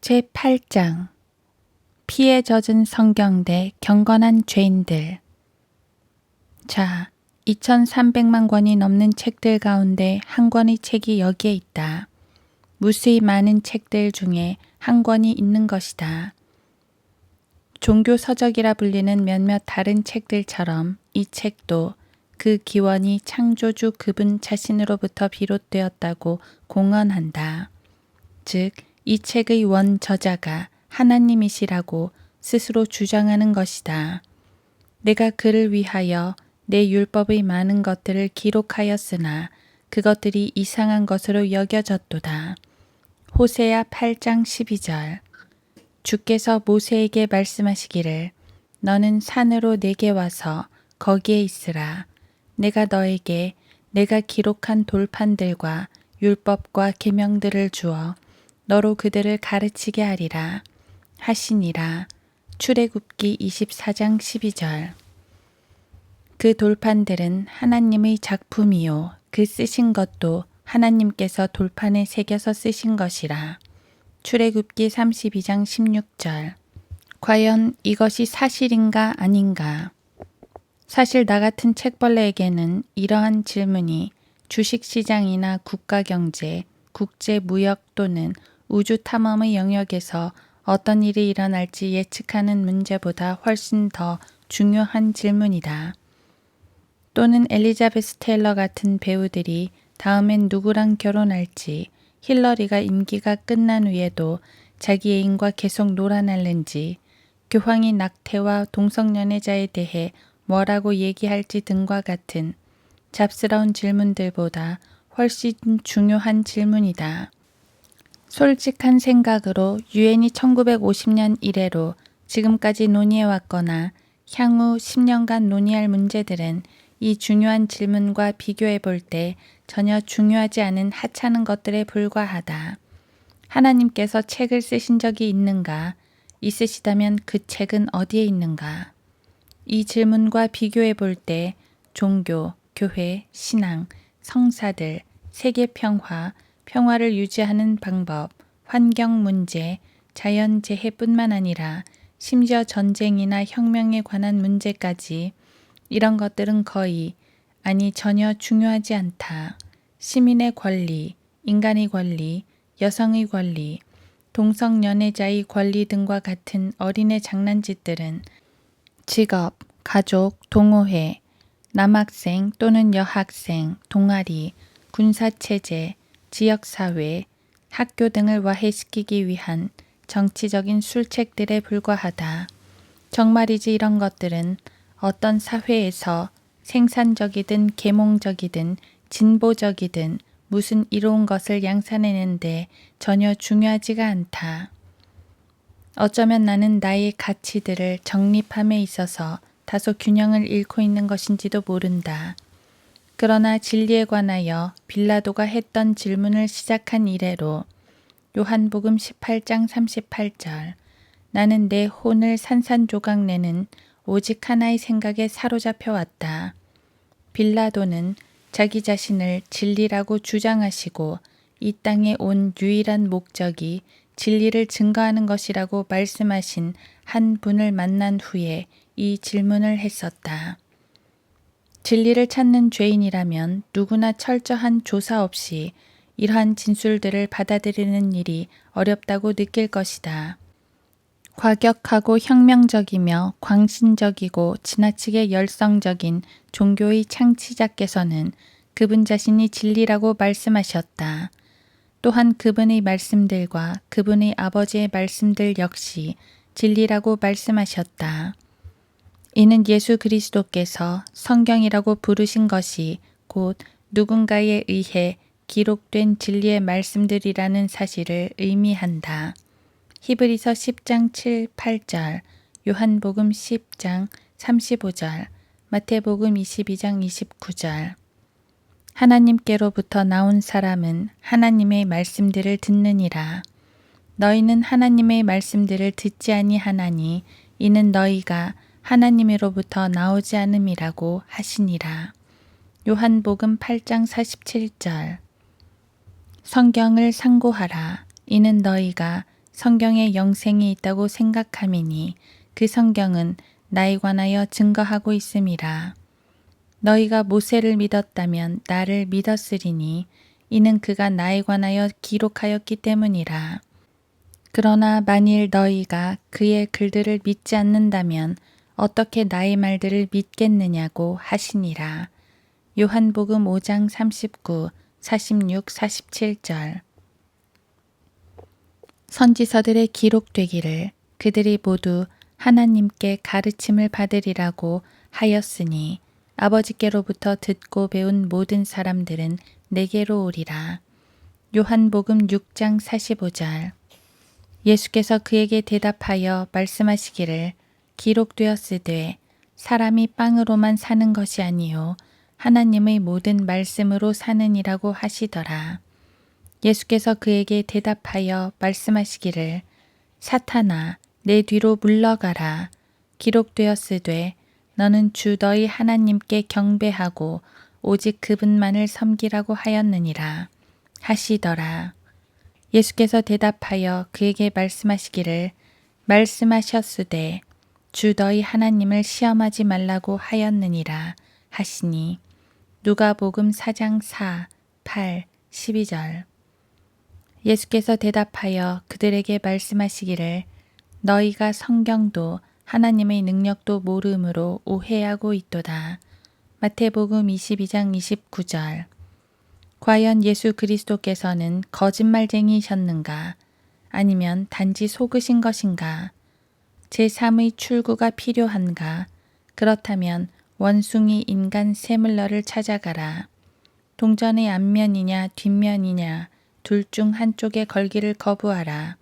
제8장 피에 젖은 성경 대 경건한 죄인들. 자, 2300만 권이 넘는 책들 가운데 한 권의 책이 여기에 있다. 무수히 많은 책들 중에 한 권이 있는 것이다. 종교 서적이라 불리는 몇몇 다른 책들처럼 이 책도 그 기원이 창조주 그분 자신으로부터 비롯되었다고 공언한다. 즉, 이 책의 원 저자가 하나님이시라고 스스로 주장하는 것이다. 내가 그를 위하여 내 율법의 많은 것들을 기록하였으나 그것들이 이상한 것으로 여겨졌도다. 호세아 8장 12절. 주께서 모세에게 말씀하시기를 너는 산으로 내게 와서 거기에 있으라. 내가 너에게 내가 기록한 돌판들과 율법과 계명들을 주어 너로 그들을 가르치게 하리라 하시니라. 출애굽기 24장 12절. 그 돌판들은 하나님의 작품이요 그 쓰신 것도 하나님께서 돌판에 새겨서 쓰신 것이라. 출애굽기 32장 16절. 과연 이것이 사실인가 아닌가? 사실 나 같은 책벌레에게는 이러한 질문이 주식시장이나 국가경제, 국제무역 또는 우주 탐험의 영역에서 어떤 일이 일어날지 예측하는 문제보다 훨씬 더 중요한 질문이다. 또는 엘리자베스 테일러 같은 배우들이 다음엔 누구랑 결혼할지, 힐러리가 임기가 끝난 후에도 자기 애인과 계속 놀아날는지, 교황이 낙태와 동성연애자에 대해 뭐라고 얘기할지 등과 같은 잡스러운 질문들보다 훨씬 중요한 질문이다. 솔직한 생각으로 유엔이 1950년 이래로 지금까지 논의해왔거나 향후 10년간 논의할 문제들은 이 중요한 질문과 비교해 볼 때 전혀 중요하지 않은 하찮은 것들에 불과하다. 하나님께서 책을 쓰신 적이 있는가? 있으시다면 그 책은 어디에 있는가? 이 질문과 비교해 볼 때 종교, 교회, 신앙, 성사들, 세계 평화, 평화를 유지하는 방법, 환경 문제, 자연재해뿐만 아니라 심지어 전쟁이나 혁명에 관한 문제까지 이런 것들은 거의, 아니 전혀 중요하지 않다. 시민의 권리, 인간의 권리, 여성의 권리, 동성연애자의 권리 등과 같은 어린애 장난짓들은 직업, 가족, 동호회, 남학생 또는 여학생, 동아리, 군사체제, 지역사회, 학교 등을 와해시키기 위한 정치적인 술책들에 불과하다. 정말이지 이런 것들은 어떤 사회에서 생산적이든 계몽적이든 진보적이든 무슨 이로운 것을 양산해내는데 전혀 중요하지가 않다. 어쩌면 나는 나의 가치들을 정립함에 있어서 다소 균형을 잃고 있는 것인지도 모른다. 그러나 진리에 관하여 빌라도가 했던 질문을 시작한 이래로 요한복음 18장 38절. 나는 내 혼을 산산조각 내는 오직 하나의 생각에 사로잡혀 왔다. 빌라도는 자기 자신을 진리라고 주장하시고 이 땅에 온 유일한 목적이 진리를 증거하는 것이라고 말씀하신 한 분을 만난 후에 이 질문을 했었다. 진리를 찾는 죄인이라면 누구나 철저한 조사 없이 이러한 진술들을 받아들이는 일이 어렵다고 느낄 것이다. 과격하고 혁명적이며 광신적이고 지나치게 열성적인 종교의 창시자께서는 그분 자신이 진리라고 말씀하셨다. 또한 그분의 말씀들과 그분의 아버지의 말씀들 역시 진리라고 말씀하셨다. 이는 예수 그리스도께서 성경이라고 부르신 것이 곧 누군가에 의해 기록된 진리의 말씀들이라는 사실을 의미한다. 히브리서 10장 7, 8절, 요한복음 10장 35절, 마태복음 22장 29절. 하나님께로부터 나온 사람은 하나님의 말씀들을 듣느니라. 너희는 하나님의 말씀들을 듣지 아니하나니 이는 너희가 하나님으로부터 나오지 않음이라고 하시니라. 요한복음 8장 47절. 성경을 상고하라. 이는 너희가 성경에 영생이 있다고 생각함이니 그 성경은 나에 관하여 증거하고 있음이라. 너희가 모세를 믿었다면 나를 믿었으리니 이는 그가 나에 관하여 기록하였기 때문이라. 그러나 만일 너희가 그의 글들을 믿지 않는다면 어떻게 나의 말들을 믿겠느냐고 하시니라. 요한복음 5장 39, 46, 47절. 선지서들에 기록되기를 그들이 모두 하나님께 가르침을 받으리라고 하였으니 아버지께로부터 듣고 배운 모든 사람들은 내게로 오리라. 요한복음 6장 45절. 예수께서 그에게 대답하여 말씀하시기를 기록되었으되 사람이 빵으로만 사는 것이 아니요 하나님의 모든 말씀으로 사느니라고 하시더라. 예수께서 그에게 대답하여 말씀하시기를 사탄아 내 뒤로 물러가라. 기록되었으되 너는 주 너희 하나님께 경배하고 오직 그분만을 섬기라고 하였느니라 하시더라. 예수께서 대답하여 그에게 말씀하시기를 말씀하셨으되 주 너희 하나님을 시험하지 말라고 하였느니라 하시니 누가복음 4장 4, 8, 12절. 예수께서 대답하여 그들에게 말씀하시기를 너희가 성경도 하나님의 능력도 모름으로 오해하고 있도다. 마태복음 22장 29절. 과연 예수 그리스도께서는 거짓말쟁이셨는가? 아니면 단지 속으신 것인가? 제3의 출구가 필요한가? 그렇다면 원숭이 인간 세물러를 찾아가라. 동전의 앞면이냐 뒷면이냐 둘 중 한쪽에 걸기를 거부하라.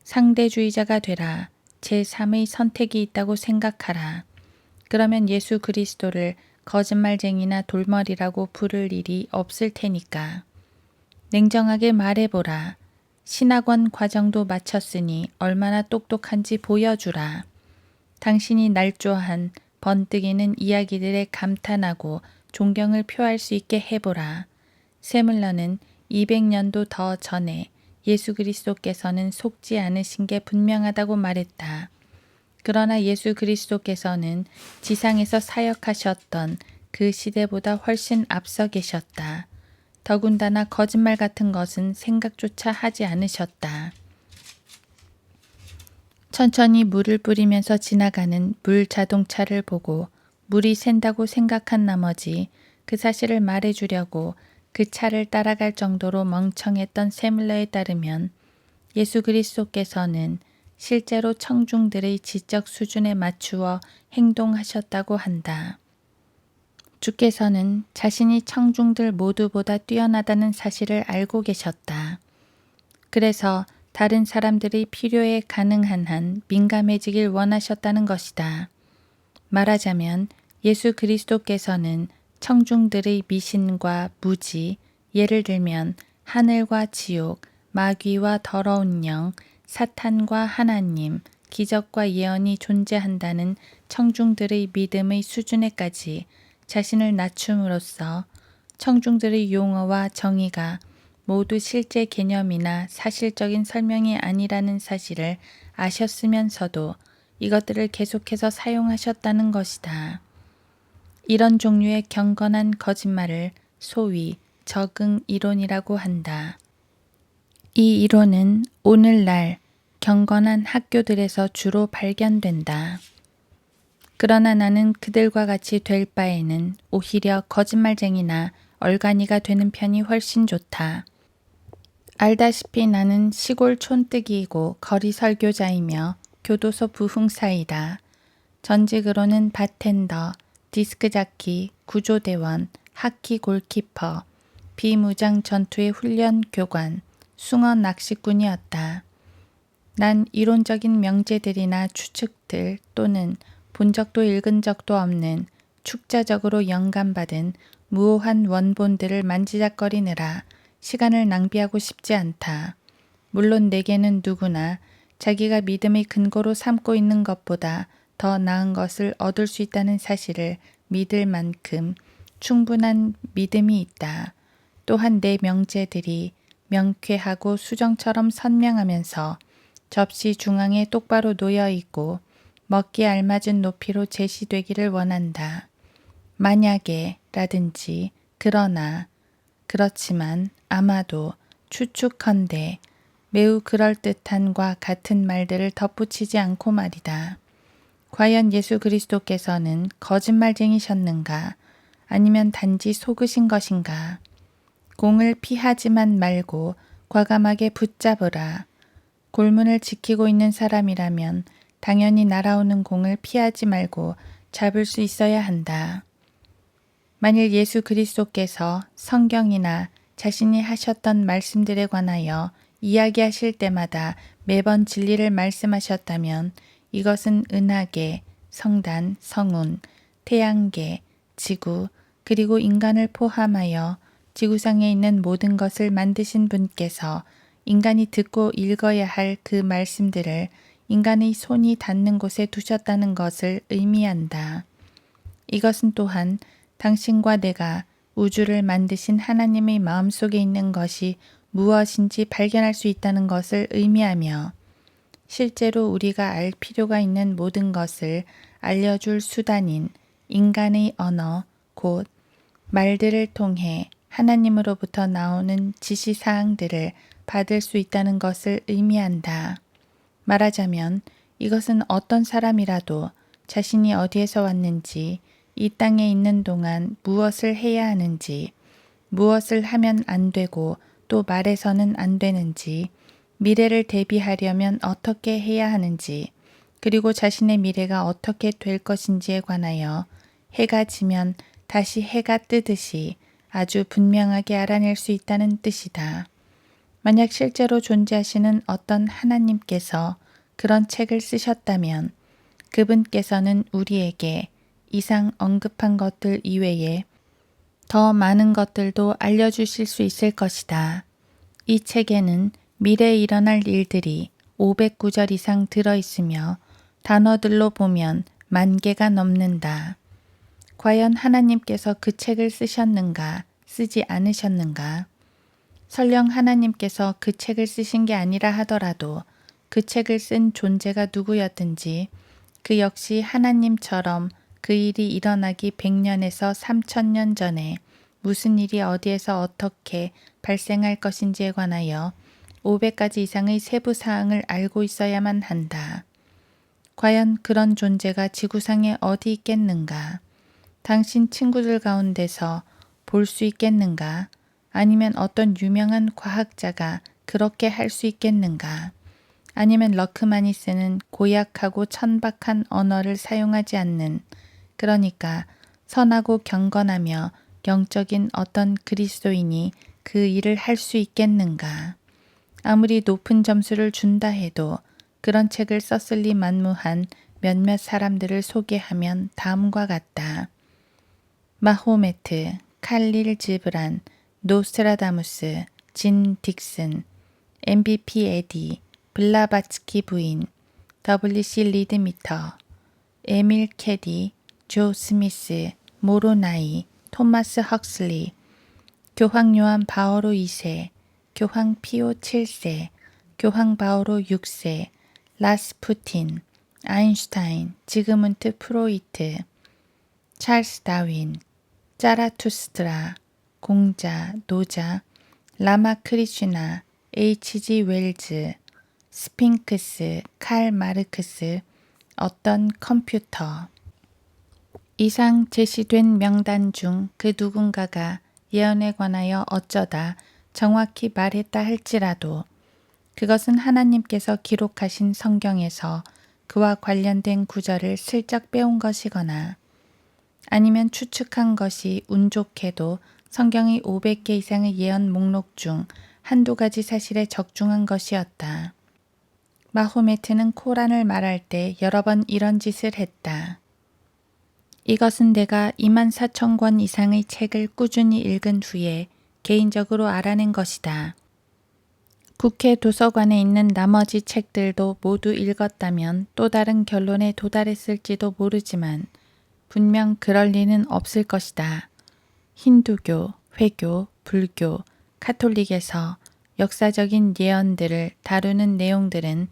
상대주의자가 되라. 제3의 선택이 있다고 생각하라. 그러면 예수 그리스도를 거짓말쟁이나 돌머리라고 부를 일이 없을 테니까. 냉정하게 말해보라. 신학원 과정도 마쳤으니 얼마나 똑똑한지 보여주라. 당신이 날조한 번뜩이는 이야기들에 감탄하고 존경을 표할 수 있게 해보라. 세물러는 200년도 더 전에 예수 그리스도께서는 속지 않으신 게 분명하다고 말했다. 그러나 예수 그리스도께서는 지상에서 사역하셨던 그 시대보다 훨씬 앞서 계셨다. 더군다나 거짓말 같은 것은 생각조차 하지 않으셨다. 천천히 물을 뿌리면서 지나가는 물 자동차를 보고 물이 샌다고 생각한 나머지 그 사실을 말해주려고 그 차를 따라갈 정도로 멍청했던 세물러에 따르면 예수 그리스도께서는 실제로 청중들의 지적 수준에 맞추어 행동하셨다고 한다. 주께서는 자신이 청중들 모두보다 뛰어나다는 사실을 알고 계셨다. 그래서 다른 사람들의 필요에 가능한 한 민감해지길 원하셨다는 것이다. 말하자면 예수 그리스도께서는 청중들의 미신과 무지, 예를 들면 하늘과 지옥, 마귀와 더러운 영, 사탄과 하나님, 기적과 예언이 존재한다는 청중들의 믿음의 수준에까지 자신을 낮춤으로써 청중들의 용어와 정의가 모두 실제 개념이나 사실적인 설명이 아니라는 사실을 아셨으면서도 이것들을 계속해서 사용하셨다는 것이다. 이런 종류의 경건한 거짓말을 소위 적응 이론이라고 한다. 이 이론은 오늘날 경건한 학교들에서 주로 발견된다. 그러나 나는 그들과 같이 될 바에는 오히려 거짓말쟁이나 얼간이가 되는 편이 훨씬 좋다. 알다시피 나는 시골 촌뜨기이고 거리 설교자이며 교도소 부흥사이다. 전직으로는 바텐더, 디스크자키, 구조대원, 하키 골키퍼, 비무장 전투의 훈련 교관, 숭어 낚시꾼이었다. 난 이론적인 명제들이나 추측들 또는 본 적도 읽은 적도 없는 축자적으로 영감받은 무오한 원본들을 만지작거리느라 시간을 낭비하고 싶지 않다. 물론 내게는 누구나 자기가 믿음의 근거로 삼고 있는 것보다 더 나은 것을 얻을 수 있다는 사실을 믿을 만큼 충분한 믿음이 있다. 또한 내 명제들이 명쾌하고 수정처럼 선명하면서 접시 중앙에 똑바로 놓여 있고 먹기에 알맞은 높이로 제시되기를 원한다. 만약에 라든지 그러나 그렇지만 아마도 추측컨대 매우 그럴듯한과 같은 말들을 덧붙이지 않고 말이다. 과연 예수 그리스도께서는 거짓말쟁이셨는가? 아니면 단지 속으신 것인가? 공을 피하지만 말고 과감하게 붙잡으라. 골문을 지키고 있는 사람이라면 당연히 날아오는 공을 피하지 말고 잡을 수 있어야 한다. 만일 예수 그리스도께서 성경이나 자신이 하셨던 말씀들에 관하여 이야기하실 때마다 매번 진리를 말씀하셨다면 이것은 은하계, 성단, 성운, 태양계, 지구, 그리고 인간을 포함하여 지구상에 있는 모든 것을 만드신 분께서 인간이 듣고 읽어야 할 그 말씀들을 인간의 손이 닿는 곳에 두셨다는 것을 의미한다. 이것은 또한 당신과 내가 우주를 만드신 하나님의 마음속에 있는 것이 무엇인지 발견할 수 있다는 것을 의미하며 실제로 우리가 알 필요가 있는 모든 것을 알려줄 수단인 인간의 언어, 곧 말들을 통해 하나님으로부터 나오는 지시사항들을 받을 수 있다는 것을 의미한다. 말하자면 이것은 어떤 사람이라도 자신이 어디에서 왔는지, 이 땅에 있는 동안 무엇을 해야 하는지, 무엇을 하면 안 되고 또 말해서는 안 되는지, 미래를 대비하려면 어떻게 해야 하는지, 그리고 자신의 미래가 어떻게 될 것인지에 관하여 해가 지면 다시 해가 뜨듯이 아주 분명하게 알아낼 수 있다는 뜻이다. 만약 실제로 존재하시는 어떤 하나님께서 그런 책을 쓰셨다면 그분께서는 우리에게 이상 언급한 것들 이외에 더 많은 것들도 알려주실 수 있을 것이다. 이 책에는 미래에 일어날 일들이 500구절 이상 들어있으며 단어들로 보면 10,000개가 넘는다. 과연 하나님께서 그 책을 쓰셨는가, 쓰지 않으셨는가? 설령 하나님께서 그 책을 쓰신 게 아니라 하더라도 그 책을 쓴 존재가 누구였든지 그 역시 하나님처럼 그 일이 일어나기 100년에서 3000년 전에 무슨 일이 어디에서 어떻게 발생할 것인지에 관하여 500가지 이상의 세부 사항을 알고 있어야만 한다. 과연 그런 존재가 지구상에 어디 있겠는가? 당신 친구들 가운데서 볼 수 있겠는가? 아니면 어떤 유명한 과학자가 그렇게 할 수 있겠는가? 아니면 러크만이 쓰는 고약하고 천박한 언어를 사용하지 않는, 그러니까 선하고 경건하며 영적인 어떤 그리스도인이 그 일을 할 수 있겠는가? 아무리 높은 점수를 준다 해도 그런 책을 썼을 리 만무한 몇몇 사람들을 소개하면 다음과 같다. 마호메트, 칼릴 지브란, 노스트라다무스, 진 딕슨, MVP 에디, 블라바츠키 부인, WC 리드미터, 에밀 캐디, 조 스미스, 모로나이, 토마스 헉슬리, 교황 요한 바오로 2세, 교황 피오 7세, 교황 바오로 6세, 라스푸틴, 아인슈타인, 지그문트 프로이트, 찰스 다윈, 짜라투스트라, 공자, 노자, 라마 크리슈나, H.G. 웰즈, 스핑크스, 칼 마르크스, 어떤 컴퓨터. 이상 제시된 명단 중 그 누군가가 예언에 관하여 어쩌다 정확히 말했다 할지라도 그것은 하나님께서 기록하신 성경에서 그와 관련된 구절을 슬쩍 빼온 것이거나 아니면 추측한 것이 운 좋게도 성경의 500개 이상의 예언 목록 중 한두 가지 사실에 적중한 것이었다. 마호메트는 코란을 말할 때 여러 번 이런 짓을 했다. 이것은 내가 24,000권 이상의 책을 꾸준히 읽은 후에 개인적으로 알아낸 것이다. 국회 도서관에 있는 나머지 책들도 모두 읽었다면 또 다른 결론에 도달했을지도 모르지만 분명 그럴 리는 없을 것이다. 힌두교, 회교, 불교, 카톨릭에서 역사적인 예언들을 다루는 내용들은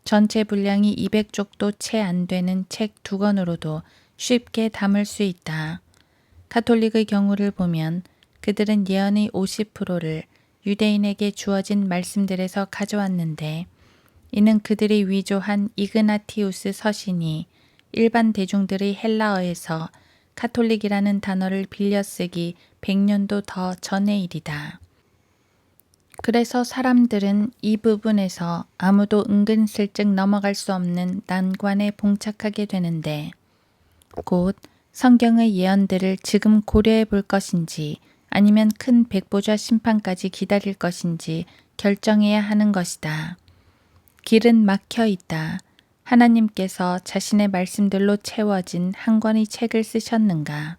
전체 분량이 200쪽도 채 안 되는 책 2권으로도 쉽게 담을 수 있다. 가톨릭의 경우를 보면 그들은 예언의 50%를 유대인에게 주어진 말씀들에서 가져왔는데 이는 그들이 위조한 이그나티우스 서신이 일반 대중들의 헬라어에서 가톨릭이라는 단어를 빌려 쓰기 100년도 더 전의 일이다. 그래서 사람들은 이 부분에서 아무도 은근슬쩍 넘어갈 수 없는 난관에 봉착하게 되는데 곧 성경의 예언들을 지금 고려해 볼 것인지 아니면 큰 백보자 심판까지 기다릴 것인지 결정해야 하는 것이다. 길은 막혀 있다. 하나님께서 자신의 말씀들로 채워진 한 권의 책을 쓰셨는가?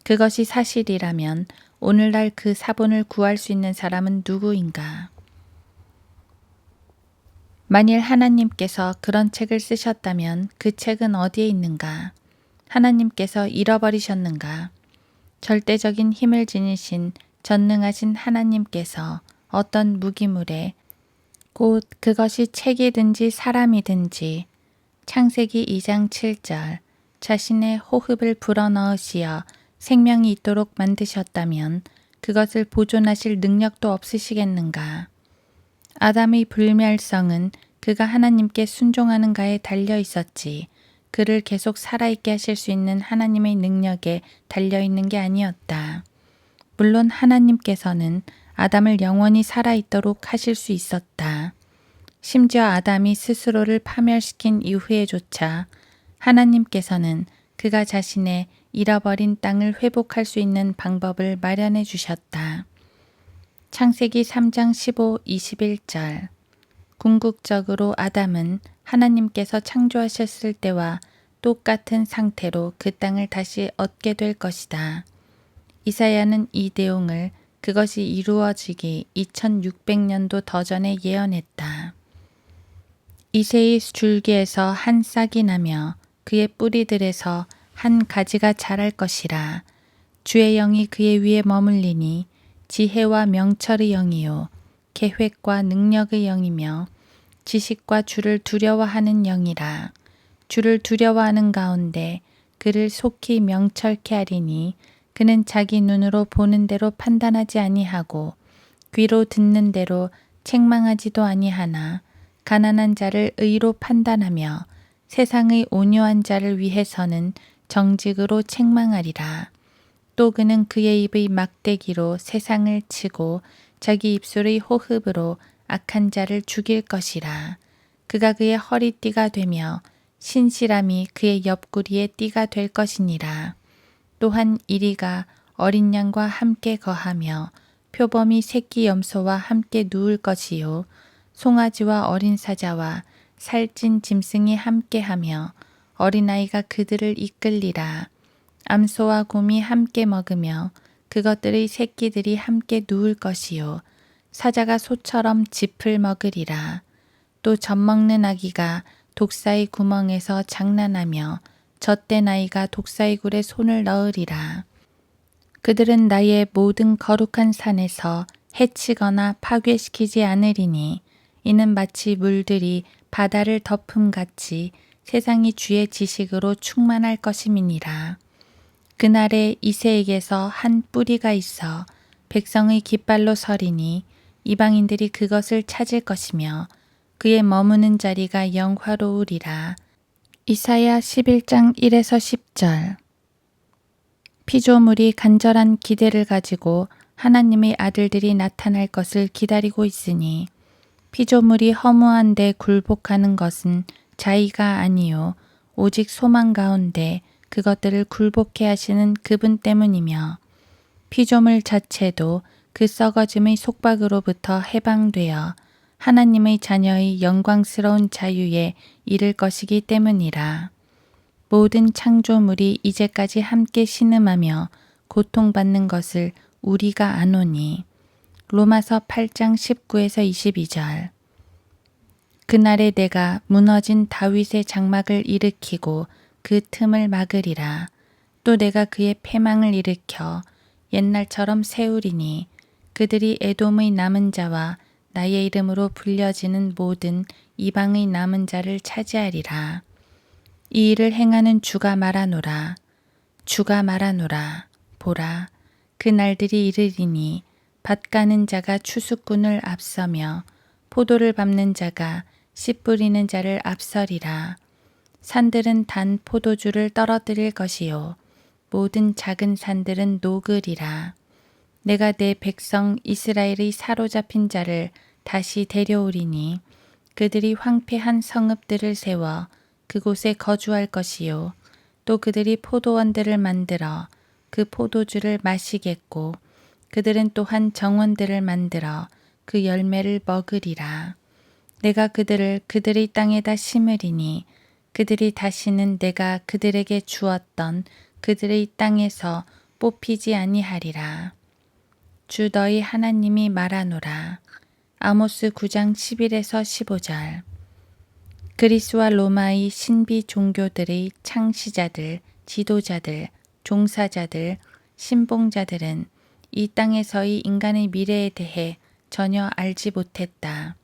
그것이 사실이라면 오늘날 그 사본을 구할 수 있는 사람은 누구인가? 만일 하나님께서 그런 책을 쓰셨다면 그 책은 어디에 있는가? 하나님께서 잃어버리셨는가? 절대적인 힘을 지니신 전능하신 하나님께서 어떤 무기물에 곧 그것이 책이든지 사람이든지 창세기 2장 7절 자신의 호흡을 불어넣으시어 생명이 있도록 만드셨다면 그것을 보존하실 능력도 없으시겠는가? 아담의 불멸성은 그가 하나님께 순종하는가에 달려 있었지 그를 계속 살아있게 하실 수 있는 하나님의 능력에 달려있는 게 아니었다. 물론 하나님께서는 아담을 영원히 살아있도록 하실 수 있었다. 심지어 아담이 스스로를 파멸시킨 이후에조차 하나님께서는 그가 자신의 잃어버린 땅을 회복할 수 있는 방법을 마련해 주셨다. 창세기 3장 15, 21절 궁극적으로 아담은 하나님께서 창조하셨을 때와 똑같은 상태로 그 땅을 다시 얻게 될 것이다. 이사야는 이 내용을 그것이 이루어지기 2600년도 더 전에 예언했다. 이새의 줄기에서 한 싹이 나며 그의 뿌리들에서 한 가지가 자랄 것이라. 주의 영이 그의 위에 머물리니 지혜와 명철의 영이요 계획과 능력의 영이며 지식과 주를 두려워하는 영이라. 주를 두려워하는 가운데 그를 속히 명철케 하리니 그는 자기 눈으로 보는 대로 판단하지 아니하고 귀로 듣는 대로 책망하지도 아니하나 가난한 자를 의로 판단하며 세상의 온유한 자를 위해서는 정직으로 책망하리라. 또 그는 그의 입의 막대기로 세상을 치고 자기 입술의 호흡으로 악한 자를 죽일 것이라. 그가 그의 허리띠가 되며 신실함이 그의 옆구리에 띠가 될 것이니라. 또한 이리가 어린 양과 함께 거하며 표범이 새끼 염소와 함께 누울 것이요 송아지와 어린 사자와 살찐 짐승이 함께하며 어린아이가 그들을 이끌리라. 암소와 곰이 함께 먹으며 그것들의 새끼들이 함께 누울 것이요 사자가 소처럼 짚을 먹으리라. 또 젖먹는 아기가 독사의 구멍에서 장난하며 젖된 아이가 독사의 굴에 손을 넣으리라. 그들은 나의 모든 거룩한 산에서 해치거나 파괴시키지 않으리니 이는 마치 물들이 바다를 덮음같이 세상이 주의 지식으로 충만할 것임이니라. 그날에 이새에게서 한 뿌리가 있어 백성의 깃발로 서리니 이방인들이 그것을 찾을 것이며 그의 머무는 자리가 영화로우리라. 이사야 11장 1에서 10절 피조물이 간절한 기대를 가지고 하나님의 아들들이 나타날 것을 기다리고 있으니 피조물이 허무한데 굴복하는 것은 자의가 아니요 오직 소망 가운데 그것들을 굴복해 하시는 그분 때문이며 피조물 자체도 그 썩어짐의 속박으로부터 해방되어 하나님의 자녀의 영광스러운 자유에 이를 것이기 때문이라. 모든 창조물이 이제까지 함께 신음하며 고통받는 것을 우리가 아노니. 로마서 8장 19에서 22절 그날에 내가 무너진 다윗의 장막을 일으키고 그 틈을 막으리라. 또 내가 그의 패망을 일으켜 옛날처럼 세우리니 그들이 에돔의 남은 자와 나의 이름으로 불려지는 모든 이방의 남은 자를 차지하리라. 이 일을 행하는 주가 말하노라. 주가 말하노라. 보라, 그 날들이 이르리니 밭 가는 자가 추수꾼을 앞서며 포도를 밟는 자가 씨 뿌리는 자를 앞서리라. 산들은 단 포도주를 떨어뜨릴 것이요 모든 작은 산들은 녹으리라. 내가 내 백성 이스라엘의 사로잡힌 자를 다시 데려오리니 그들이 황폐한 성읍들을 세워 그곳에 거주할 것이요 또 그들이 포도원들을 만들어 그 포도주를 마시겠고 그들은 또한 정원들을 만들어 그 열매를 먹으리라. 내가 그들을 그들의 땅에다 심으리니 그들이 다시는 내가 그들에게 주었던 그들의 땅에서 뽑히지 아니하리라. 주 너희 하나님이 말하노라. 아모스 9장 11에서 15절. 그리스와 로마의 신비 종교들의 창시자들, 지도자들, 종사자들, 신봉자들은 이 땅에서의 인간의 미래에 대해 전혀 알지 못했다.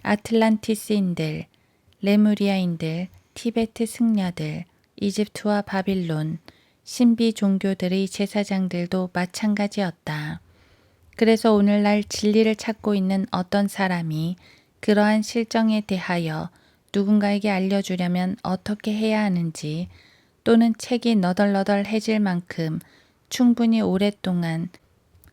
아틀란티스인들, 레무리아인들, 티베트 승려들, 이집트와 바빌론, 신비 종교들의 제사장들도 마찬가지였다. 그래서 오늘날 진리를 찾고 있는 어떤 사람이 그러한 실정에 대하여 누군가에게 알려주려면 어떻게 해야 하는지 또는 책이 너덜너덜해질 만큼 충분히 오랫동안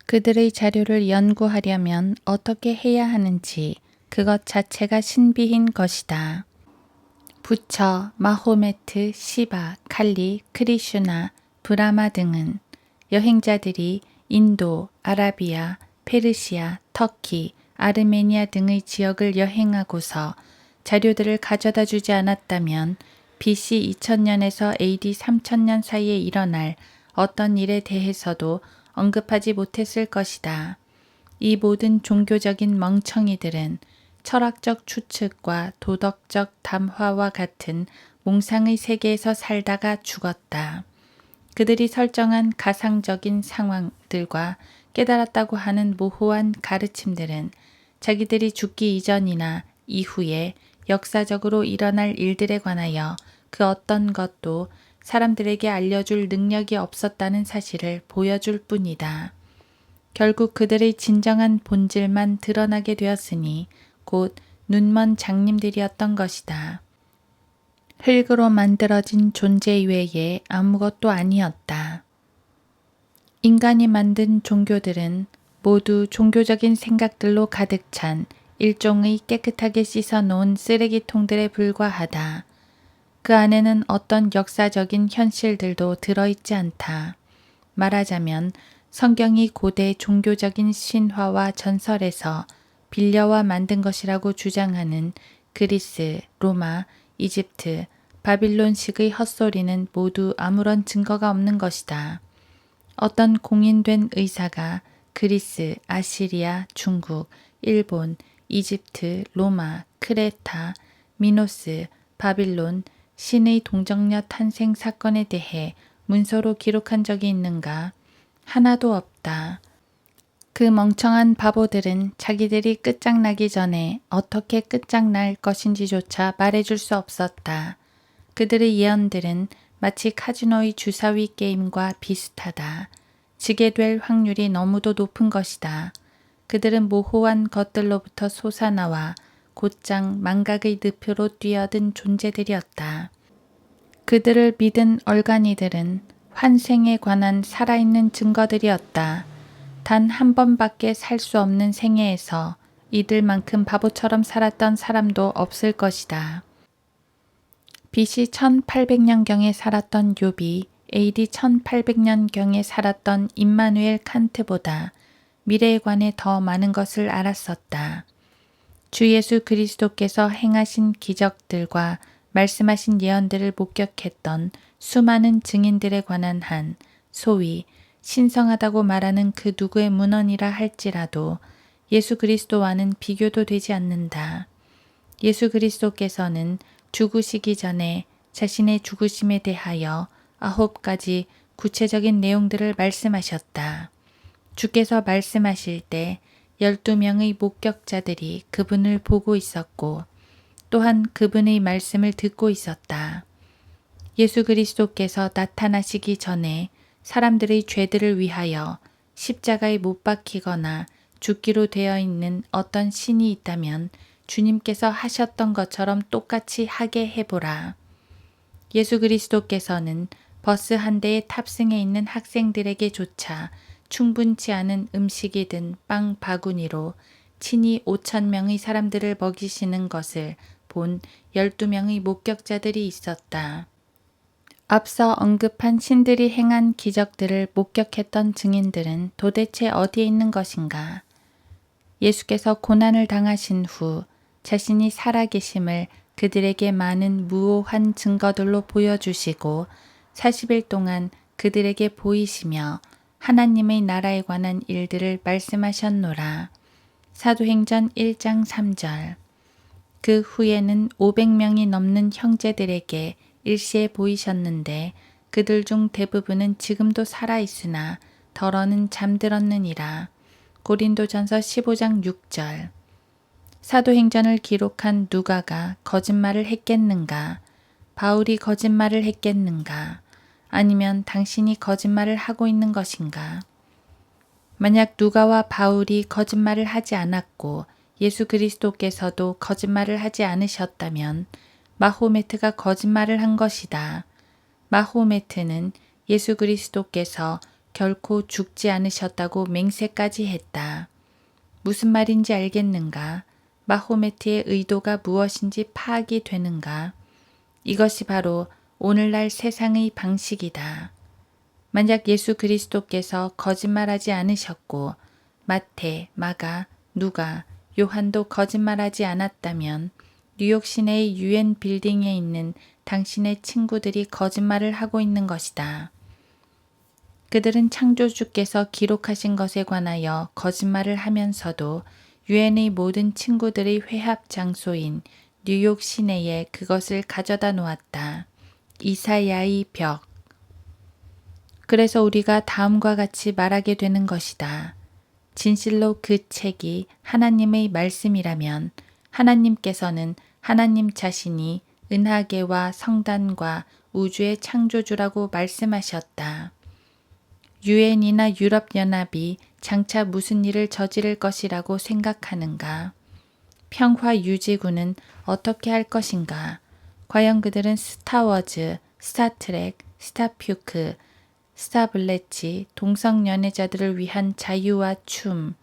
그들의 자료를 연구하려면 어떻게 해야 하는지 그것 자체가 신비인 것이다. 부처, 마호메트, 시바, 칼리, 크리슈나, 브라마 등은 여행자들이 인도, 아라비아, 페르시아, 터키, 아르메니아 등의 지역을 여행하고서 자료들을 가져다 주지 않았다면 BC 2000년에서 AD 3000년 사이에 일어날 어떤 일에 대해서도 언급하지 못했을 것이다. 이 모든 종교적인 멍청이들은 철학적 추측과 도덕적 담화와 같은 몽상의 세계에서 살다가 죽었다. 그들이 설정한 가상적인 상황들과 깨달았다고 하는 모호한 가르침들은 자기들이 죽기 이전이나 이후에 역사적으로 일어날 일들에 관하여 그 어떤 것도 사람들에게 알려줄 능력이 없었다는 사실을 보여줄 뿐이다. 결국 그들의 진정한 본질만 드러나게 되었으니 곧 눈먼 장님들이었던 것이다. 흙으로 만들어진 존재 외에 아무것도 아니었다. 인간이 만든 종교들은 모두 종교적인 생각들로 가득 찬 일종의 깨끗하게 씻어놓은 쓰레기통들에 불과하다. 그 안에는 어떤 역사적인 현실들도 들어있지 않다. 말하자면 성경이 고대 종교적인 신화와 전설에서 빌려와 만든 것이라고 주장하는 그리스, 로마, 이집트, 바빌론식의 헛소리는 모두 아무런 증거가 없는 것이다. 어떤 공인된 의사가 그리스, 아시리아, 중국, 일본, 이집트, 로마, 크레타, 미노스, 바빌론, 신의 동정녀 탄생 사건에 대해 문서로 기록한 적이 있는가? 하나도 없다. 그 멍청한 바보들은 자기들이 끝장나기 전에 어떻게 끝장날 것인지조차 말해줄 수 없었다. 그들의 예언들은 마치 카지노의 주사위 게임과 비슷하다. 지게 될 확률이 너무도 높은 것이다. 그들은 모호한 것들로부터 솟아나와 곧장 망각의 늪으로 뛰어든 존재들이었다. 그들을 믿은 얼간이들은 환생에 관한 살아있는 증거들이었다. 단 한 번밖에 살 수 없는 생애에서 이들만큼 바보처럼 살았던 사람도 없을 것이다. BC 1800년경에 살았던 욥이 AD 1800년경에 살았던 임마누엘 칸트보다 미래에 관해 더 많은 것을 알았었다. 주 예수 그리스도께서 행하신 기적들과 말씀하신 예언들을 목격했던 수많은 증인들에 관한 한 소위 신성하다고 말하는 그 누구의 문헌이라 할지라도 예수 그리스도와는 비교도 되지 않는다. 예수 그리스도께서는 죽으시기 전에 자신의 죽으심에 대하여 9가지 구체적인 내용들을 말씀하셨다. 주께서 말씀하실 때 12명의 목격자들이 그분을 보고 있었고 또한 그분의 말씀을 듣고 있었다. 예수 그리스도께서 나타나시기 전에 사람들의 죄들을 위하여 십자가에 못 박히거나 죽기로 되어 있는 어떤 신이 있다면 주님께서 하셨던 것처럼 똑같이 하게 해보라. 예수 그리스도께서는 버스 한 대에 탑승해 있는 학생들에게조차 충분치 않은 음식이든 빵 바구니로 친히 5,000명의 사람들을 먹이시는 것을 본 12명의 목격자들이 있었다. 앞서 언급한 신들이 행한 기적들을 목격했던 증인들은 도대체 어디에 있는 것인가? 예수께서 고난을 당하신 후 자신이 살아계심을 그들에게 많은 무오한 증거들로 보여주시고 40일 동안 그들에게 보이시며 하나님의 나라에 관한 일들을 말씀하셨노라. 사도행전 1장 3절. 그 후에는 500명이 넘는 형제들에게 일시에 보이셨는데 그들 중 대부분은 지금도 살아있으나 덜어는 잠들었느니라. 고린도전서 15장 6절. 사도행전을 기록한 누가가 거짓말을 했겠는가? 바울이 거짓말을 했겠는가? 아니면 당신이 거짓말을 하고 있는 것인가? 만약 누가와 바울이 거짓말을 하지 않았고 예수 그리스도께서도 거짓말을 하지 않으셨다면 마호메트가 거짓말을 한 것이다. 마호메트는 예수 그리스도께서 결코 죽지 않으셨다고 맹세까지 했다. 무슨 말인지 알겠는가? 마호메트의 의도가 무엇인지 파악이 되는가? 이것이 바로 오늘날 세상의 방식이다. 만약 예수 그리스도께서 거짓말하지 않으셨고 마태, 마가, 누가, 요한도 거짓말하지 않았다면 뉴욕 시내의 유엔 빌딩에 있는 당신의 친구들이 거짓말을 하고 있는 것이다. 그들은 창조주께서 기록하신 것에 관하여 거짓말을 하면서도 유엔의 모든 친구들의 회합 장소인 뉴욕 시내에 그것을 가져다 놓았다. 이사야의 벽. 그래서 우리가 다음과 같이 말하게 되는 것이다. 진실로 그 책이 하나님의 말씀이라면 하나님께서는 하나님 자신이 은하계와 성단과 우주의 창조주라고 말씀하셨다. 유엔이나 유럽연합이 장차 무슨 일을 저지를 것이라고 생각하는가? 평화유지군은 어떻게 할 것인가? 과연 그들은 스타워즈, 스타트랙, 스타퓨크, 스타블레치, 동성연애자들을 위한 자유와 춤,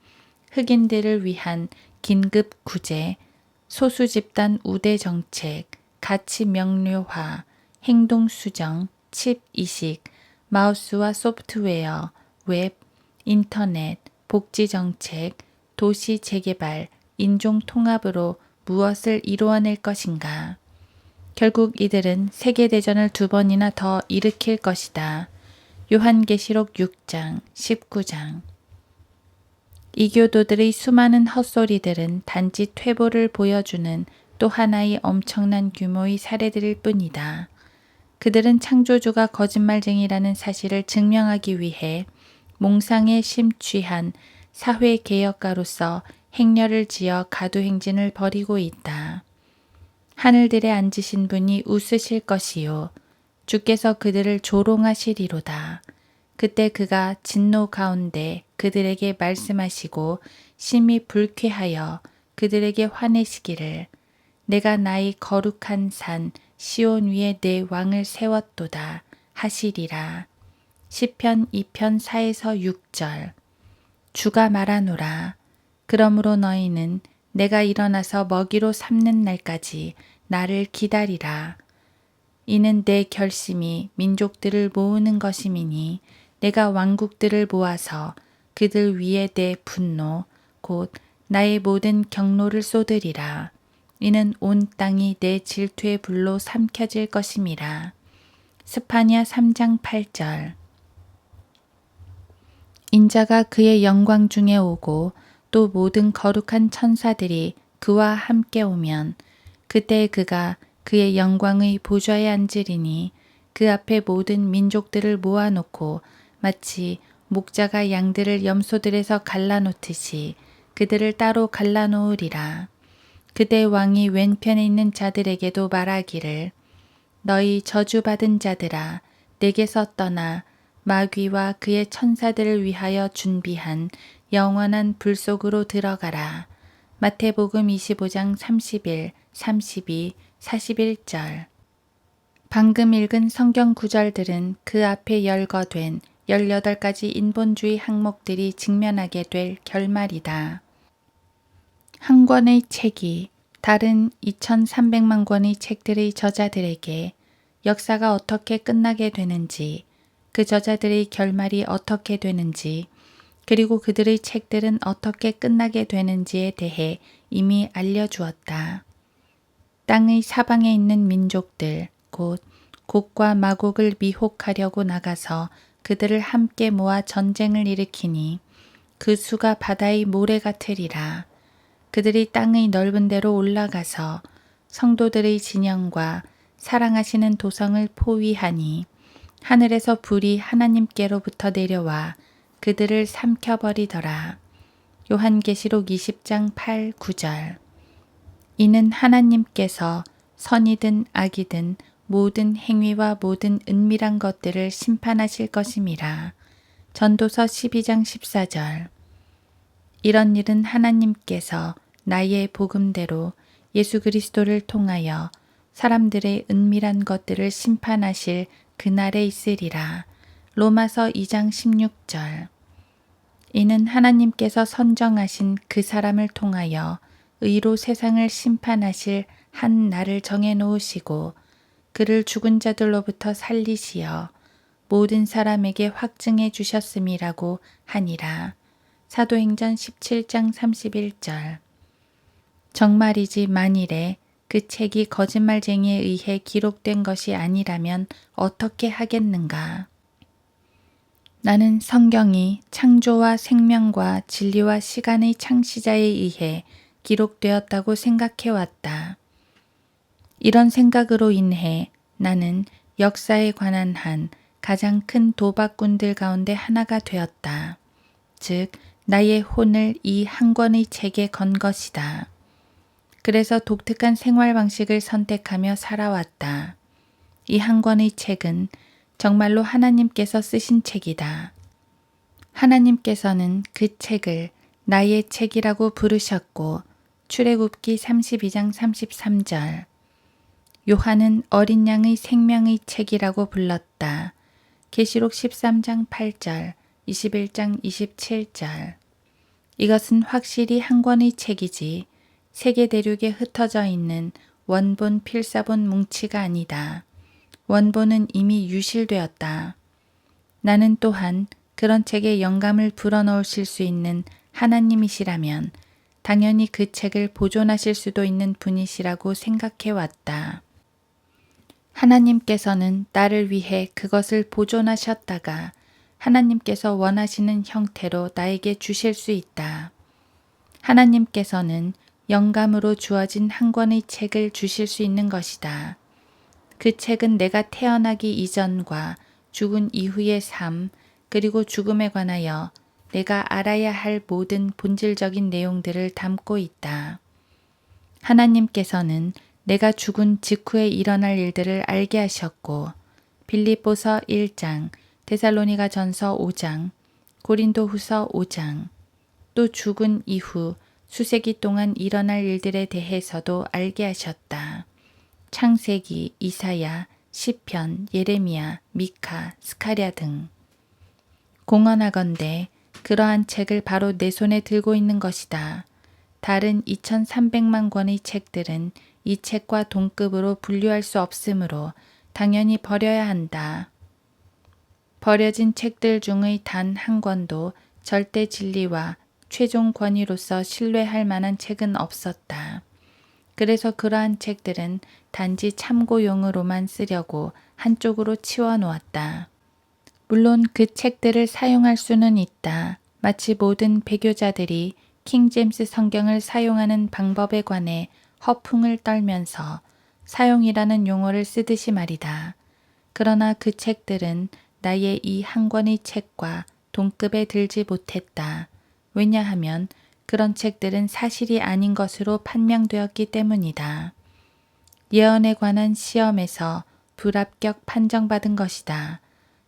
흑인들을 위한 긴급 구제, 소수집단 우대 정책, 가치 명료화, 행동 수정, 칩 이식, 마우스와 소프트웨어, 웹, 인터넷, 복지 정책, 도시 재개발, 인종 통합으로 무엇을 이루어낼 것인가? 결국 이들은 세계대전을 2번이나 더 일으킬 것이다. 요한계시록 6장, 19장. 이교도들의 수많은 헛소리들은 단지 퇴보를 보여주는 또 하나의 엄청난 규모의 사례들일 뿐이다. 그들은 창조주가 거짓말쟁이라는 사실을 증명하기 위해 몽상에 심취한 사회개혁가로서 행렬을 지어 가두행진을 벌이고 있다. 하늘들에 앉으신 분이 웃으실 것이요. 주께서 그들을 조롱하시리로다. 그때 그가 진노 가운데 그들에게 말씀하시고 심히 불쾌하여 그들에게 화내시기를 내가 나의 거룩한 산 시온 위에 내 왕을 세웠도다 하시리라. 시편 2편 4에서 6절. 주가 말하노라. 그러므로 너희는 내가 일어나서 먹이로 삼는 날까지 나를 기다리라. 이는 내 결심이 민족들을 모으는 것임이니 내가 왕국들을 모아서 그들 위에 내 분노 곧 나의 모든 경로를 쏟으리라. 이는 온 땅이 내 질투의 불로 삼켜질 것임이라. 스파냐 3장 8절. 인자가 그의 영광 중에 오고 또 모든 거룩한 천사들이 그와 함께 오면 그때 그가 그의 영광의 보좌에 앉으리니 그 앞에 모든 민족들을 모아놓고 마치 목자가 양들을 염소들에서 갈라놓듯이 그들을 따로 갈라놓으리라. 그대 왕이 왼편에 있는 자들에게도 말하기를 너희 저주받은 자들아 내게서 떠나 마귀와 그의 천사들을 위하여 준비한 영원한 불 속으로 들어가라. 마태복음 25장 31, 32, 41절. 방금 읽은 성경 구절들은 그 앞에 열거된 18가지 인본주의 항목들이 직면하게 될 결말이다. 한 권의 책이 다른 2300만 권의 책들의 저자들에게 역사가 어떻게 끝나게 되는지, 그 저자들의 결말이 어떻게 되는지, 그리고 그들의 책들은 어떻게 끝나게 되는지에 대해 이미 알려주었다. 땅의 사방에 있는 민족들, 곧 곡과 마곡을 미혹하려고 나가서 그들을 함께 모아 전쟁을 일으키니 그 수가 바다의 모래 같으리라. 그들이 땅의 넓은 데로 올라가서 성도들의 진영과 사랑하시는 도성을 포위하니 하늘에서 불이 하나님께로부터 내려와 그들을 삼켜버리더라. 요한계시록 20장 8, 9절. 이는 하나님께서 선이든 악이든 모든 행위와 모든 은밀한 것들을 심판하실 것임이라. 전도서 12장 14절. 이런 일은 하나님께서 나의 복음대로 예수 그리스도를 통하여 사람들의 은밀한 것들을 심판하실 그날에 있으리라. 로마서 2장 16절. 이는 하나님께서 선정하신 그 사람을 통하여 의로 세상을 심판하실 한 날을 정해 놓으시고 그를 죽은 자들로부터 살리시어 모든 사람에게 확증해 주셨음이라고 하니라. 사도행전 17장 31절. 정말이지 만일에 그 책이 거짓말쟁이에 의해 기록된 것이 아니라면 어떻게 하겠는가? 나는 성경이 창조와 생명과 진리와 시간의 창시자에 의해 기록되었다고 생각해왔다. 이런 생각으로 인해 나는 역사에 관한 한 가장 큰 도박꾼들 가운데 하나가 되었다. 즉, 나의 혼을 이 한 권의 책에 건 것이다. 그래서 독특한 생활 방식을 선택하며 살아왔다. 이 한 권의 책은 정말로 하나님께서 쓰신 책이다. 하나님께서는 그 책을 나의 책이라고 부르셨고 출애굽기 32장 33절. 요한은 어린 양의 생명의 책이라고 불렀다. 계시록 13장 8절, 21장 27절. 이것은 확실히 한 권의 책이지 세계 대륙에 흩어져 있는 원본 필사본 뭉치가 아니다. 원본은 이미 유실되었다. 나는 또한 그런 책에 영감을 불어넣으실 수 있는 하나님이시라면 당연히 그 책을 보존하실 수도 있는 분이시라고 생각해왔다. 하나님께서는 나를 위해 그것을 보존하셨다가 하나님께서 원하시는 형태로 나에게 주실 수 있다. 하나님께서는 영감으로 주어진 한 권의 책을 주실 수 있는 것이다. 그 책은 내가 태어나기 이전과 죽은 이후의 삶, 그리고 죽음에 관하여 내가 알아야 할 모든 본질적인 내용들을 담고 있다. 하나님께서는 내가 죽은 직후에 일어날 일들을 알게 하셨고 빌립보서 1장, 데살로니가 전서 5장, 고린도 후서 5장, 또 죽은 이후 수세기 동안 일어날 일들에 대해서도 알게 하셨다. 창세기, 이사야, 시편, 예레미야, 미카, 스가랴 등. 공언하건대 그러한 책을 바로 내 손에 들고 있는 것이다. 다른 2300만 권의 책들은 이 책과 동급으로 분류할 수 없으므로 당연히 버려야 한다. 버려진 책들 중의 단 한 권도 절대 진리와 최종 권위로서 신뢰할 만한 책은 없었다. 그래서 그러한 책들은 단지 참고용으로만 쓰려고 한쪽으로 치워놓았다. 물론 그 책들을 사용할 수는 있다. 마치 모든 배교자들이 킹제임스 성경을 사용하는 방법에 관해 허풍을 떨면서 사용이라는 용어를 쓰듯이 말이다. 그러나 그 책들은 나의 이 한 권의 책과 동급에 들지 못했다. 왜냐하면 그런 책들은 사실이 아닌 것으로 판명되었기 때문이다. 예언에 관한 시험에서 불합격 판정받은 것이다.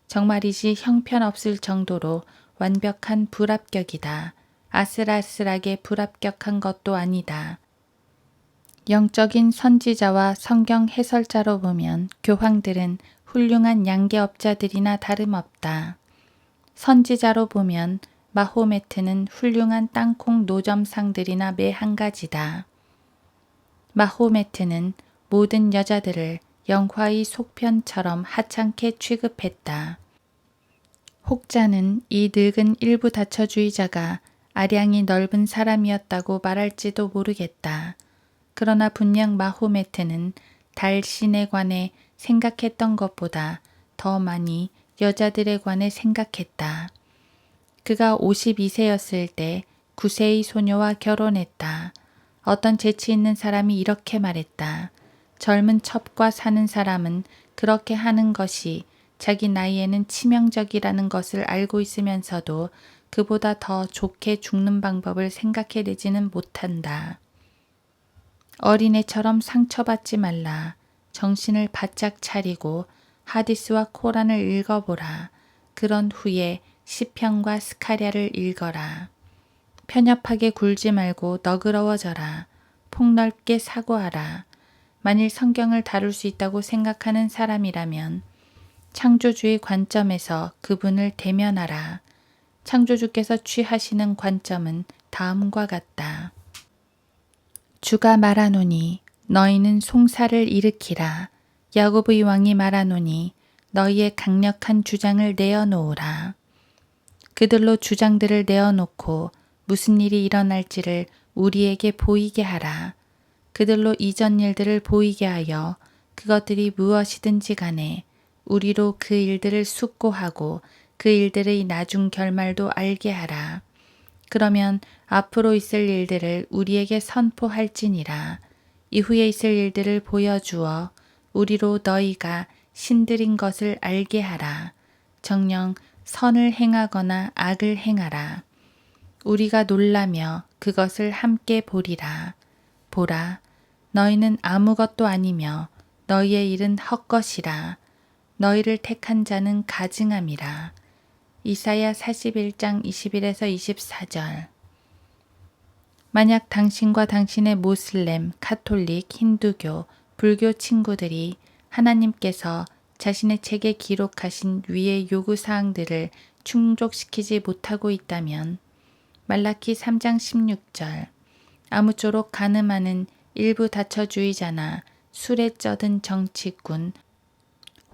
정말이지 형편없을 정도로 완벽한 불합격이다. 아슬아슬하게 불합격한 것도 아니다. 영적인 선지자와 성경 해설자로 보면 교황들은 훌륭한 양계업자들이나 다름없다. 선지자로 보면 마호메트는 훌륭한 땅콩 노점상들이나 매 한 가지다. 마호메트는 모든 여자들을 영화의 속편처럼 하찮게 취급했다. 혹자는 이 늙은 일부 다처주의자가 아량이 넓은 사람이었다고 말할지도 모르겠다. 그러나 분명 마호메트는 달신에 관해 생각했던 것보다 더 많이 여자들에 관해 생각했다. 그가 52세였을 때 9세의 소녀와 결혼했다. 어떤 재치 있는 사람이 이렇게 말했다. 젊은 첩과 사는 사람은 그렇게 하는 것이 자기 나이에는 치명적이라는 것을 알고 있으면서도 그보다 더 좋게 죽는 방법을 생각해내지는 못한다. 어린애처럼 상처받지 말라. 정신을 바짝 차리고 하디스와 코란을 읽어보라. 그런 후에 시편과 스가랴를 읽어라. 편협하게 굴지 말고 너그러워져라. 폭넓게 사고하라. 만일 성경을 다룰 수 있다고 생각하는 사람이라면 창조주의 관점에서 그분을 대면하라. 창조주께서 취하시는 관점은 다음과 같다. 주가 말하노니 너희는 송사를 일으키라. 야곱의 왕이 말하노니 너희의 강력한 주장을 내어놓으라. 그들로 주장들을 내어놓고 무슨 일이 일어날지를 우리에게 보이게 하라. 그들로 이전 일들을 보이게 하여 그것들이 무엇이든지 간에 우리로 그 일들을 숙고하고 그 일들의 나중 결말도 알게 하라. 그러면 앞으로 있을 일들을 우리에게 선포할지니라. 이후에 있을 일들을 보여주어 우리로 너희가 신들인 것을 알게 하라. 정녕 선을 행하거나 악을 행하라. 우리가 놀라며 그것을 함께 보리라. 보라, 너희는 아무것도 아니며 너희의 일은 헛것이라. 너희를 택한 자는 가증함이라. 이사야 41장 21에서 24절. 만약 당신과 당신의 모슬렘, 카톨릭, 힌두교, 불교 친구들이 하나님께서 자신의 책에 기록하신 위의 요구사항들을 충족시키지 못하고 있다면 말라키 3장 16절 아무쪼록 가늠하는 일부 다처주의자나 술에 쩌든 정치꾼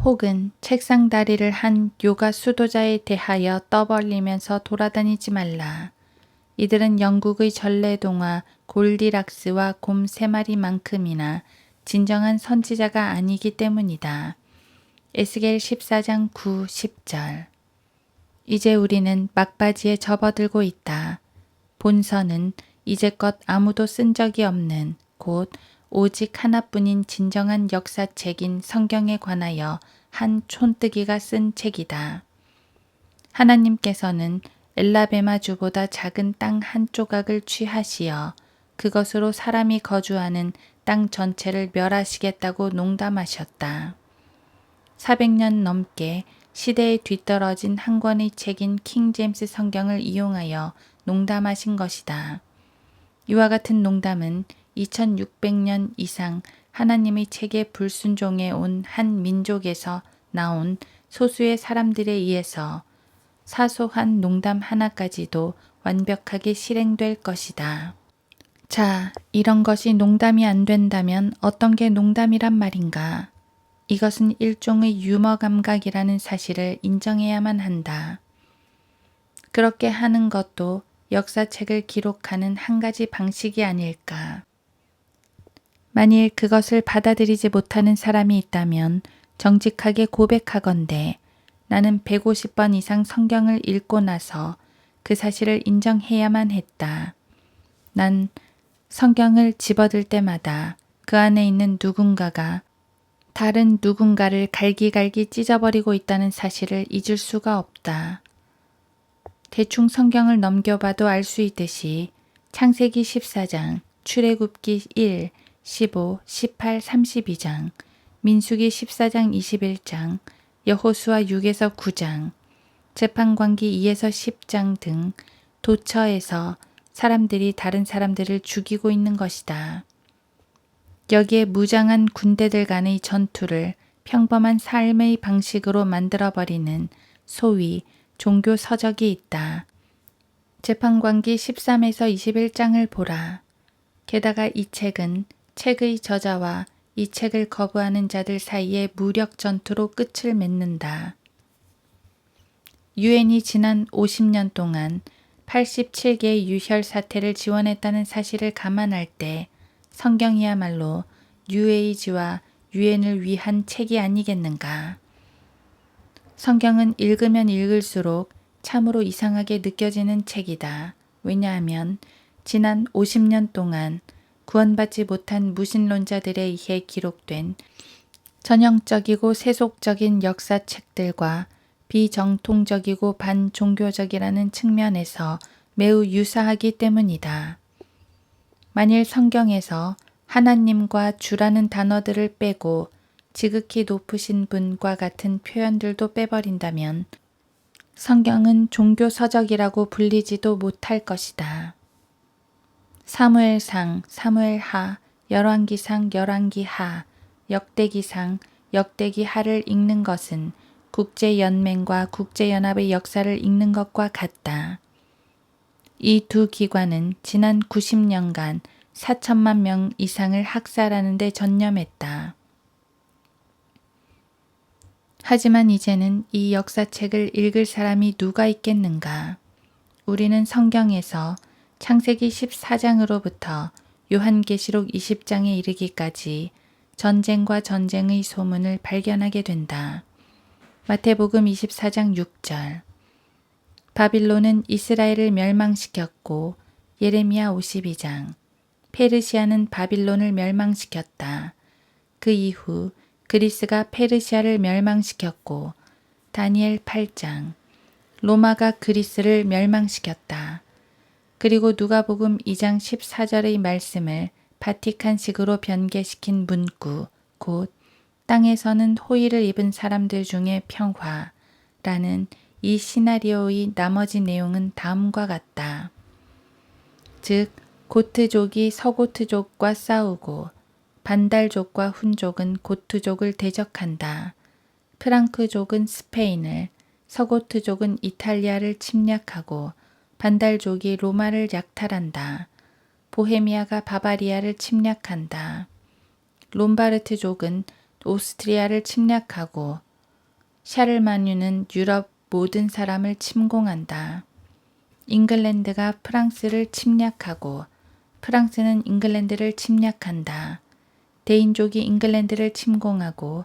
혹은 책상 다리를 한 요가 수도자에 대하여 떠벌리면서 돌아다니지 말라. 이들은 영국의 전래동화 골디락스와 곰 3마리만큼이나 진정한 선지자가 아니기 때문이다. 에스겔 14장 9, 10절. 이제 우리는 막바지에 접어들고 있다. 본서는 이제껏 아무도 쓴 적이 없는 곧 오직 하나뿐인 진정한 역사책인 성경에 관하여 한 촌뜨기가 쓴 책이다. 하나님께서는 엘라베마주보다 작은 땅 한 조각을 취하시어 그것으로 사람이 거주하는 땅 전체를 멸하시겠다고 농담하셨다. 400년 넘게 시대에 뒤떨어진 한 권의 책인 킹제임스 성경을 이용하여 농담하신 것이다. 이와 같은 농담은 2600년 이상 하나님의 책에 불순종해 온 한 민족에서 나온 소수의 사람들에 의해서 사소한 농담 하나까지도 완벽하게 실행될 것이다. 자, 이런 것이 농담이 안 된다면 어떤 게 농담이란 말인가? 이것은 일종의 유머 감각이라는 사실을 인정해야만 한다. 그렇게 하는 것도 역사책을 기록하는 한 가지 방식이 아닐까. 만일 그것을 받아들이지 못하는 사람이 있다면 정직하게 고백하건대 나는 150번 이상 성경을 읽고 나서 그 사실을 인정해야만 했다. 난 성경을 집어들 때마다 그 안에 있는 누군가가 다른 누군가를 갈기갈기 찢어버리고 있다는 사실을 잊을 수가 없다. 대충 성경을 넘겨봐도 알 수 있듯이 창세기 14장, 출애굽기 1, 15, 18, 32장, 민수기 14장 21장, 여호수아 6에서 9장, 재판관기 2에서 10장 등 도처에서 사람들이 다른 사람들을 죽이고 있는 것이다. 여기에 무장한 군대들 간의 전투를 평범한 삶의 방식으로 만들어버리는 소위 종교 서적이 있다. 재판관기 13에서 21장을 보라. 게다가 이 책은 책의 저자와 이 책을 거부하는 자들 사이에 무력 전투로 끝을 맺는다. 유엔이 지난 50년 동안 87개의 유혈 사태를 지원했다는 사실을 감안할 때 성경이야말로 뉴에이지와 유엔을 위한 책이 아니겠는가. 성경은 읽으면 읽을수록 참으로 이상하게 느껴지는 책이다. 왜냐하면 지난 50년 동안 구원받지 못한 무신론자들에 의해 기록된 전형적이고 세속적인 역사책들과 비정통적이고 반종교적이라는 측면에서 매우 유사하기 때문이다. 만일 성경에서 하나님과 주라는 단어들을 빼고 지극히 높으신 분과 같은 표현들도 빼버린다면 성경은 종교 서적이라고 불리지도 못할 것이다. 사무엘상, 사무엘하, 열왕기상, 열왕기하, 역대기상, 역대기하를 읽는 것은 국제연맹과 국제연합의 역사를 읽는 것과 같다. 이 두 기관은 지난 90년간 4천만 명 이상을 학살하는 데 전념했다. 하지만 이제는 이 역사책을 읽을 사람이 누가 있겠는가? 우리는 성경에서 창세기 14장으로부터 요한계시록 20장에 이르기까지 전쟁과 전쟁의 소문을 발견하게 된다. 마태복음 24장 6절. 바빌론은 이스라엘을 멸망시켰고 예레미야 52장. 페르시아는 바빌론을 멸망시켰다. 그 이후 그리스가 페르시아를 멸망시켰고 다니엘 8장. 로마가 그리스를 멸망시켰다. 그리고 누가복음 2장 14절의 말씀을 바티칸식으로 변개시킨 문구, 곧 땅에서는 호의를 입은 사람들 중에 평화라는 이 시나리오의 나머지 내용은 다음과 같다. 즉 고트족이 서고트족과 싸우고 반달족과 훈족은 고트족을 대적한다. 프랑크족은 스페인을, 서고트족은 이탈리아를 침략하고 반달족이 로마를 약탈한다. 보헤미아가 바바리아를 침략한다. 롬바르트족은 오스트리아를 침략하고 샤를마뉴는 유럽 모든 사람을 침공한다. 잉글랜드가 프랑스를 침략하고 프랑스는 잉글랜드를 침략한다. 데인족이 잉글랜드를 침공하고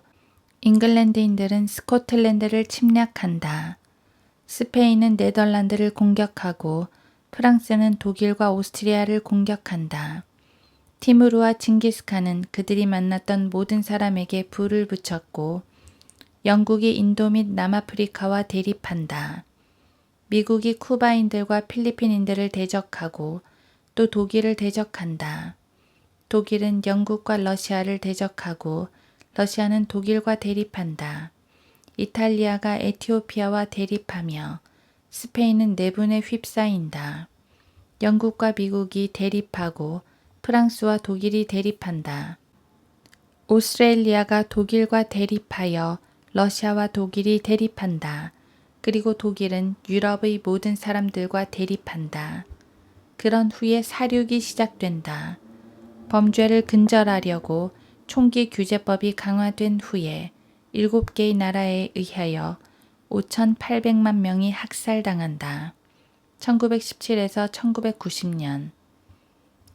잉글랜드인들은 스코틀랜드를 침략한다. 스페인은 네덜란드를 공격하고 프랑스는 독일과 오스트리아를 공격한다. 티무르와 징기스칸은 그들이 만났던 모든 사람에게 불을 붙였고 영국이 인도 및 남아프리카와 대립한다. 미국이 쿠바인들과 필리핀인들을 대적하고 또 독일을 대적한다. 독일은 영국과 러시아를 대적하고 러시아는 독일과 대립한다. 이탈리아가 에티오피아와 대립하며 스페인은 내분에 휩싸인다. 영국과 미국이 대립하고 프랑스와 독일이 대립한다. 오스트레일리아가 독일과 대립하여 러시아와 독일이 대립한다. 그리고 독일은 유럽의 모든 사람들과 대립한다. 그런 후에 사륙이 시작된다. 범죄를 근절하려고 총기 규제법이 강화된 후에 7개의 나라에 의하여 5,800만 명이 학살당한다. 1917에서 1990년.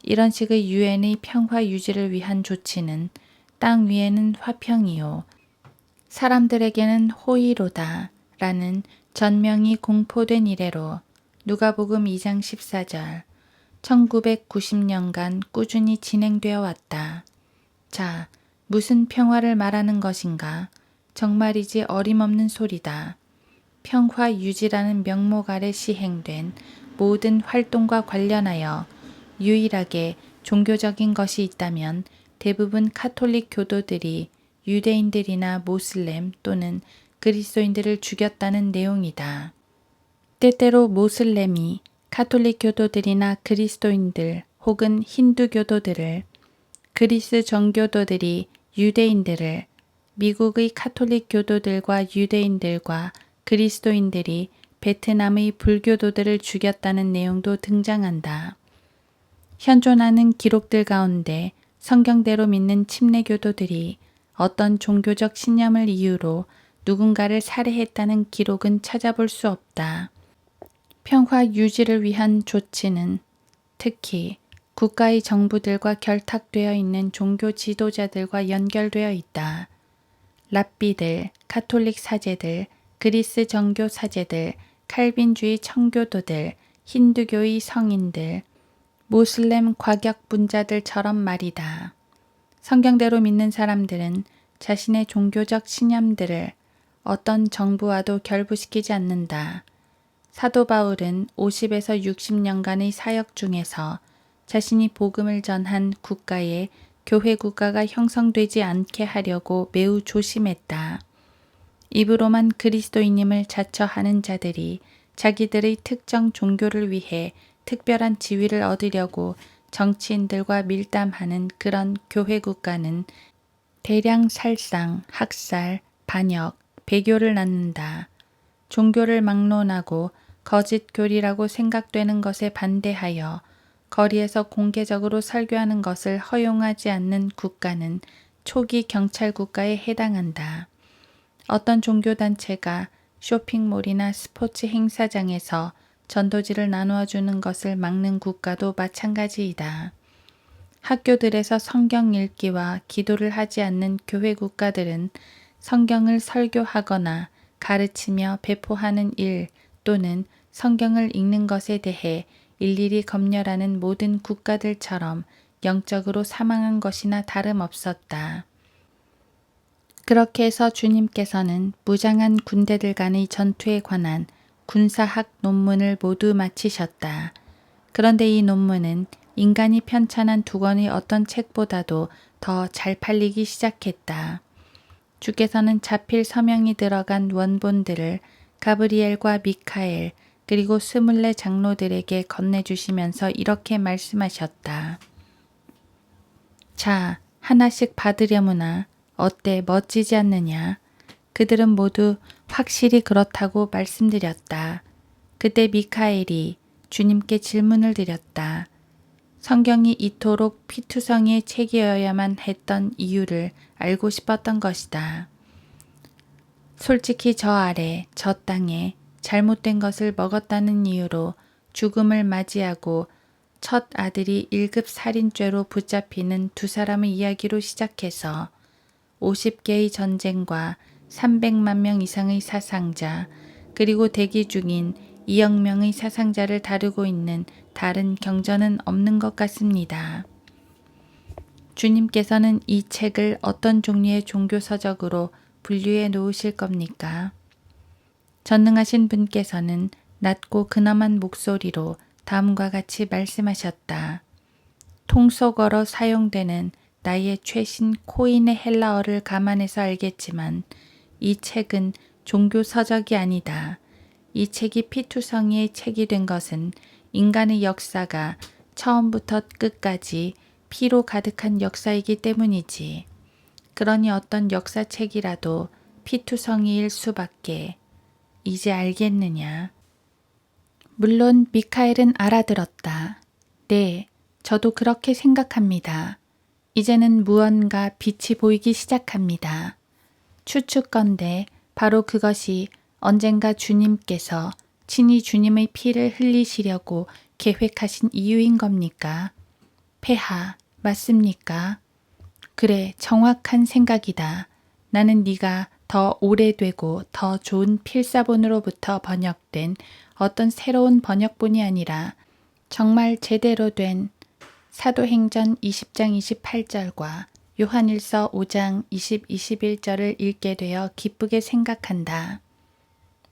이런 식의 유엔의 평화 유지를 위한 조치는 땅 위에는 화평이요 사람들에게는 호의로다 라는 전명이 공포된 이래로 누가복음 2장 14절 1990년간 꾸준히 진행되어 왔다. 자, 무슨 평화를 말하는 것인가? 정말이지 어림없는 소리다. 평화 유지라는 명목 아래 시행된 모든 활동과 관련하여 유일하게 종교적인 것이 있다면 대부분 카톨릭 교도들이 유대인들이나 모슬렘 또는 그리스도인들을 죽였다는 내용이다. 때때로 모슬렘이 카톨릭 교도들이나 그리스도인들 혹은 힌두 교도들을, 그리스 정교도들이 유대인들을, 미국의 카톨릭 교도들과 유대인들과 그리스도인들이 베트남의 불교도들을 죽였다는 내용도 등장한다. 현존하는 기록들 가운데 성경대로 믿는 침례교도들이 어떤 종교적 신념을 이유로 누군가를 살해했다는 기록은 찾아볼 수 없다. 평화 유지를 위한 조치는 특히 국가의 정부들과 결탁되어 있는 종교 지도자들과 연결되어 있다. 랍비들, 카톨릭 사제들, 그리스 정교 사제들, 칼빈주의 청교도들, 힌두교의 성인들, 모슬렘 과격분자들처럼 말이다. 성경대로 믿는 사람들은 자신의 종교적 신념들을 어떤 정부와도 결부시키지 않는다. 사도 바울은 50에서 60년간의 사역 중에서 자신이 복음을 전한 국가에 교회 국가가 형성되지 않게 하려고 매우 조심했다. 입으로만 그리스도인임을 자처하는 자들이 자기들의 특정 종교를 위해 특별한 지위를 얻으려고 정치인들과 밀담하는 그런 교회 국가는 대량 살상, 학살, 반역, 배교를 낳는다. 종교를 막론하고 거짓 교리라고 생각되는 것에 반대하여 거리에서 공개적으로 설교하는 것을 허용하지 않는 국가는 초기 경찰 국가에 해당한다. 어떤 종교단체가 쇼핑몰이나 스포츠 행사장에서 전도지를 나누어 주는 것을 막는 국가도 마찬가지이다. 학교들에서 성경 읽기와 기도를 하지 않는 교회 국가들은 성경을 설교하거나 가르치며 배포하는 일 또는 성경을 읽는 것에 대해 일일이 검열하는 모든 국가들처럼 영적으로 사망한 것이나 다름없었다. 그렇게 해서 주님께서는 무장한 군대들 간의 전투에 관한 군사학 논문을 모두 마치셨다. 그런데 이 논문은 인간이 편찬한 두 권의 어떤 책보다도 더 잘 팔리기 시작했다. 주께서는 자필 서명이 들어간 원본들을 가브리엘과 미카엘 그리고 24 장로들에게 건네주시면서 이렇게 말씀하셨다. 자, 하나씩 받으려무나 어때 멋지지 않느냐? 그들은 모두 확실히 그렇다고 말씀드렸다. 그때 미카엘이 주님께 질문을 드렸다. 성경이 이토록 피투성이의 책이어야만 했던 이유를 알고 싶었던 것이다. 솔직히 저 아래, 저 땅에 잘못된 것을 먹었다는 이유로 죽음을 맞이하고 첫 아들이 1급 살인죄로 붙잡히는 두 사람의 이야기로 시작해서 50개의 전쟁과 300만 명 이상의 사상자 그리고 대기 중인 2억 명의 사상자를 다루고 있는 다른 경전은 없는 것 같습니다. 주님께서는 이 책을 어떤 종류의 종교서적으로 분류해 놓으실 겁니까? 전능하신 분께서는 낮고 근엄한 목소리로 다음과 같이 말씀하셨다. 통속어로 사용되는 나의 최신 코인의 헬라어를 감안해서 알겠지만 이 책은 종교서적이 아니다. 이 책이 피투성이의 책이 된 것은 인간의 역사가 처음부터 끝까지 피로 가득한 역사이기 때문이지. 그러니 어떤 역사책이라도 피투성이일 수밖에. 이제 알겠느냐? 물론 미카엘은 알아들었다. 네, 저도 그렇게 생각합니다. 이제는 무언가 빛이 보이기 시작합니다. 추측건대 바로 그것이 언젠가 주님께서 친히 주님의 피를 흘리시려고 계획하신 이유인 겁니까? 폐하, 맞습니까? 그래, 정확한 생각이다. 나는 네가 더 오래되고 더 좋은 필사본으로부터 번역된 어떤 새로운 번역본이 아니라 정말 제대로 된 사도행전 20장 28절과 요한일서 5장 20, 21절을 읽게 되어 기쁘게 생각한다.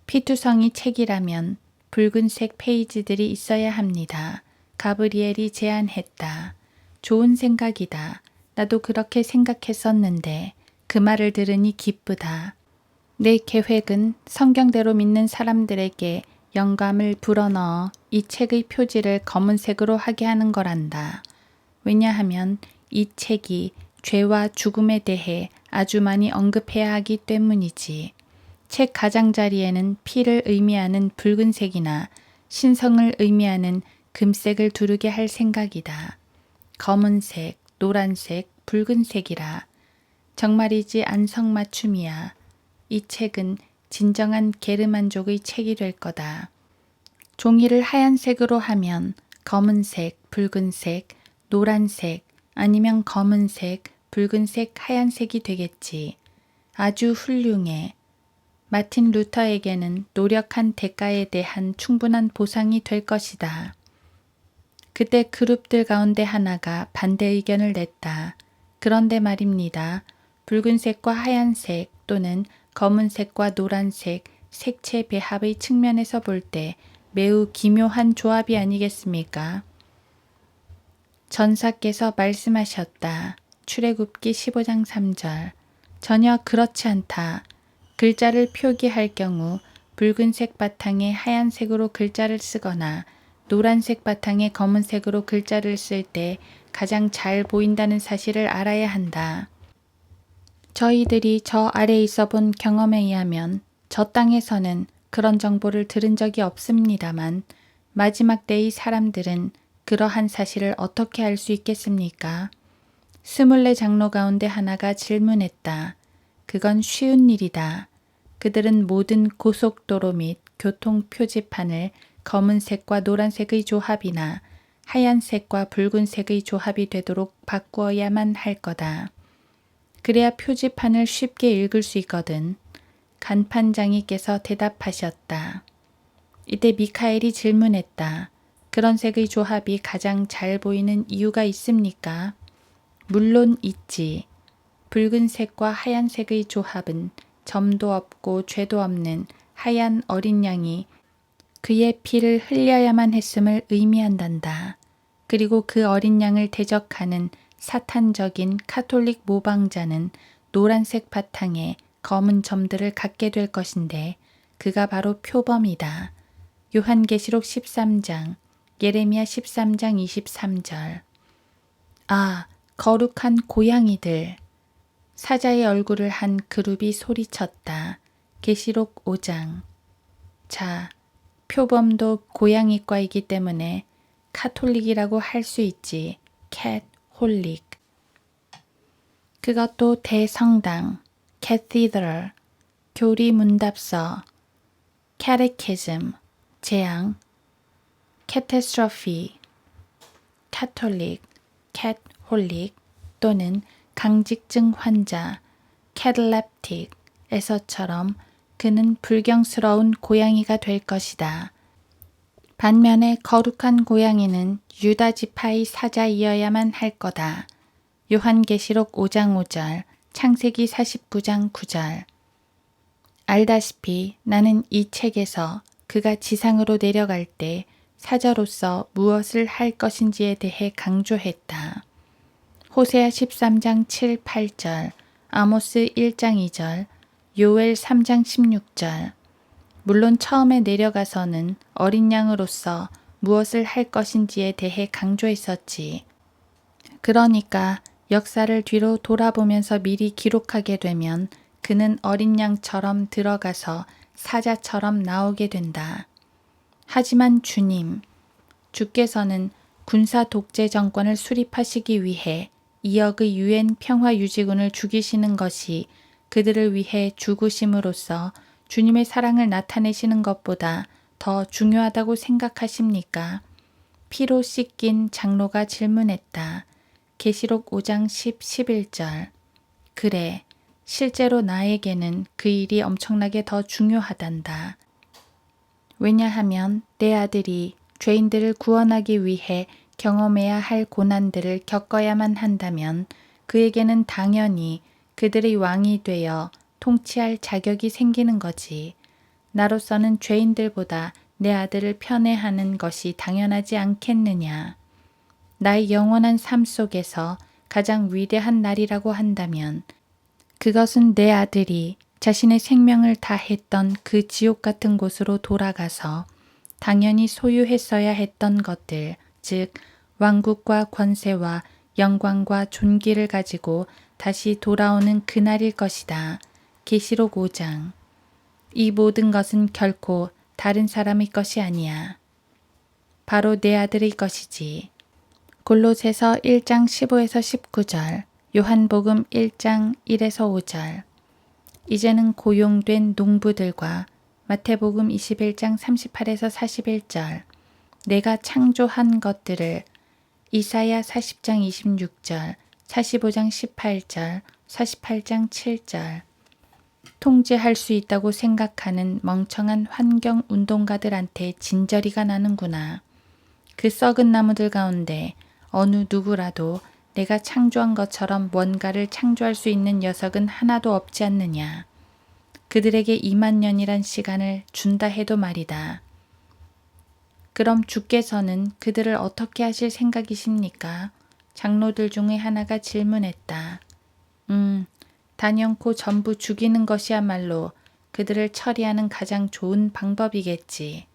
피투성이 책이라면 붉은색 페이지들이 있어야 합니다. 가브리엘이 제안했다. 좋은 생각이다. 나도 그렇게 생각했었는데 그 말을 들으니 기쁘다. 내 계획은 성경대로 믿는 사람들에게 영감을 불어넣어 이 책의 표지를 검은색으로 하게 하는 거란다. 왜냐하면 이 책이 죄와 죽음에 대해 아주 많이 언급해야 하기 때문이지. 책 가장자리에는 피를 의미하는 붉은색이나 신성을 의미하는 금색을 두르게 할 생각이다. 검은색, 노란색, 붉은색이라. 정말이지 안성맞춤이야. 이 책은 진정한 게르만족의 책이 될 거다. 종이를 하얀색으로 하면 검은색, 붉은색, 노란색 아니면 검은색, 붉은색, 하얀색이 되겠지. 아주 훌륭해. 마틴 루터에게는 노력한 대가에 대한 충분한 보상이 될 것이다. 그때 그룹들 가운데 하나가 반대 의견을 냈다. 그런데 말입니다. 붉은색과 하얀색 또는 검은색과 노란색, 색채 배합의 측면에서 볼 때 매우 기묘한 조합이 아니겠습니까? 전사께서 말씀하셨다. 출애굽기 15장 3절. 전혀 그렇지 않다. 글자를 표기할 경우 붉은색 바탕에 하얀색으로 글자를 쓰거나 노란색 바탕에 검은색으로 글자를 쓸 때 가장 잘 보인다는 사실을 알아야 한다. 저희들이 저 아래 있어 본 경험에 의하면 저 땅에서는 그런 정보를 들은 적이 없습니다만 마지막 때의 사람들은 그러한 사실을 어떻게 알 수 있겠습니까? 24 장로 가운데 하나가 질문했다. 그건 쉬운 일이다. 그들은 모든 고속도로 및 교통 표지판을 검은색과 노란색의 조합이나 하얀색과 붉은색의 조합이 되도록 바꾸어야만 할 거다. 그래야 표지판을 쉽게 읽을 수 있거든. 간판장이께서 대답하셨다. 이때 미카엘이 질문했다. 그런 색의 조합이 가장 잘 보이는 이유가 있습니까? 물론 있지. 붉은색과 하얀색의 조합은 점도 없고 죄도 없는 하얀 어린 양이 그의 피를 흘려야만 했음을 의미한단다. 그리고 그 어린 양을 대적하는 사탄적인 카톨릭 모방자는 노란색 바탕에 검은 점들을 갖게 될 것인데 그가 바로 표범이다. 요한계시록 13장, 예레미야 13장 23절. 아, 거룩한 고양이들. 사자의 얼굴을 한 그룹이 소리쳤다. 계시록 5장. 자, 표범도 고양이과이기 때문에 카톨릭이라고 할 수 있지. 캣홀릭. 그것도 대성당, cathedral, 교리 문답서, catechism, 재앙, catastrophe, catholic, 캣홀릭 또는 강직증 환자, cataleptic에서처럼 그는 불경스러운 고양이가 될 것이다. 반면에 거룩한 고양이는 유다 지파의 사자이어야만 할 거다. 요한계시록 5장 5절, 창세기 49장 9절. 알다시피 나는 이 책에서 그가 지상으로 내려갈 때 사자로서 무엇을 할 것인지에 대해 강조했다. 호세아 13장 7, 8절, 아모스 1장 2절, 요엘 3장 16절. 물론 처음에 내려가서는 어린 양으로서 무엇을 할 것인지에 대해 강조했었지. 그러니까 역사를 뒤로 돌아보면서 미리 기록하게 되면 그는 어린 양처럼 들어가서 사자처럼 나오게 된다. 하지만 주께서는 군사 독재 정권을 수립하시기 위해 2억의 유엔 평화유지군을 죽이시는 것이 그들을 위해 죽으심으로써 주님의 사랑을 나타내시는 것보다 더 중요하다고 생각하십니까? 피로 씻긴 장로가 질문했다. 계시록 5장 10, 11절. 그래, 실제로 나에게는 그 일이 엄청나게 더 중요하단다. 왜냐하면 내 아들이 죄인들을 구원하기 위해 경험해야 할 고난들을 겪어야만 한다면 그에게는 당연히 그들의 왕이 되어 통치할 자격이 생기는 거지. 나로서는 죄인들보다 내 아들을 편애하는 것이 당연하지 않겠느냐. 나의 영원한 삶 속에서 가장 위대한 날이라고 한다면 그것은 내 아들이 자신의 생명을 다했던 그 지옥 같은 곳으로 돌아가서 당연히 소유했어야 했던 것들, 즉 왕국과 권세와 영광과 존귀를 가지고 다시 돌아오는 그날일 것이다. 계시록 5장. 이 모든 것은 결코 다른 사람의 것이 아니야. 바로 내 아들의 것이지. 골로새서 1장 15에서 19절, 요한복음 1장 1에서 5절. 이제는 고용된 농부들과 마태복음 21장 38에서 41절, 내가 창조한 것들을 이사야 40장 26절, 45장 18절, 48장 7절. 통제할 수 있다고 생각하는 멍청한 환경운동가들한테 진저리가 나는구나. 그 썩은 나무들 가운데 어느 누구라도 내가 창조한 것처럼 뭔가를 창조할 수 있는 녀석은 하나도 없지 않느냐. 그들에게 2만 년이란 시간을 준다 해도 말이다. 그럼 주께서는 그들을 어떻게 하실 생각이십니까? 장로들 중에 하나가 질문했다. 단연코 전부 죽이는 것이야말로 그들을 처리하는 가장 좋은 방법이겠지.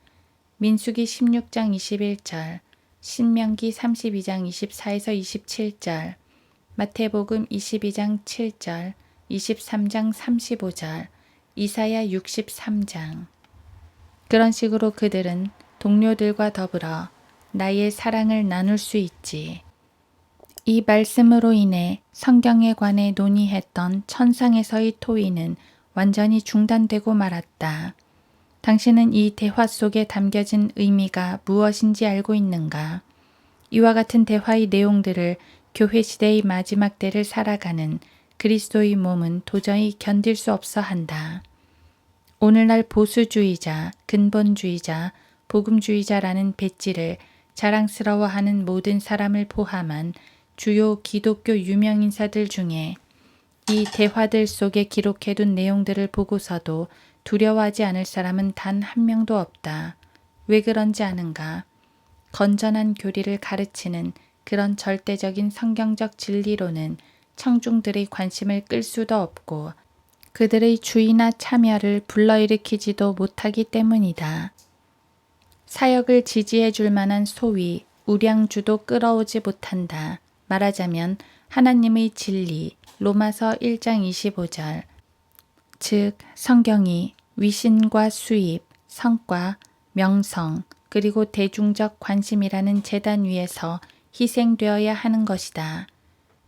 민수기 16장 21절, 신명기 32장 24에서 27절, 마태복음 22장 7절, 23장 35절, 이사야 63장. 그런 식으로 그들은 동료들과 더불어 나의 사랑을 나눌 수 있지. 이 말씀으로 인해 성경에 관해 논의했던 천상에서의 토의는 완전히 중단되고 말았다. 당신은 이 대화 속에 담겨진 의미가 무엇인지 알고 있는가? 이와 같은 대화의 내용들을 교회 시대의 마지막 때를 살아가는 그리스도의 몸은 도저히 견딜 수 없어 한다. 오늘날 보수주의자, 근본주의자, 복음주의자라는 배지를 자랑스러워하는 모든 사람을 포함한 주요 기독교 유명인사들 중에 이 대화들 속에 기록해둔 내용들을 보고서도 두려워하지 않을 사람은 단 한 명도 없다. 왜 그런지 아는가? 건전한 교리를 가르치는 그런 절대적인 성경적 진리로는 청중들의 관심을 끌 수도 없고 그들의 주의나 참여를 불러일으키지도 못하기 때문이다. 사역을 지지해 줄 만한 소위 우량주도 끌어오지 못한다. 말하자면 하나님의 진리, 로마서 1장 25절, 즉 성경이 위신과 수입, 성과, 명성, 그리고 대중적 관심이라는 제단 위에서 희생되어야 하는 것이다.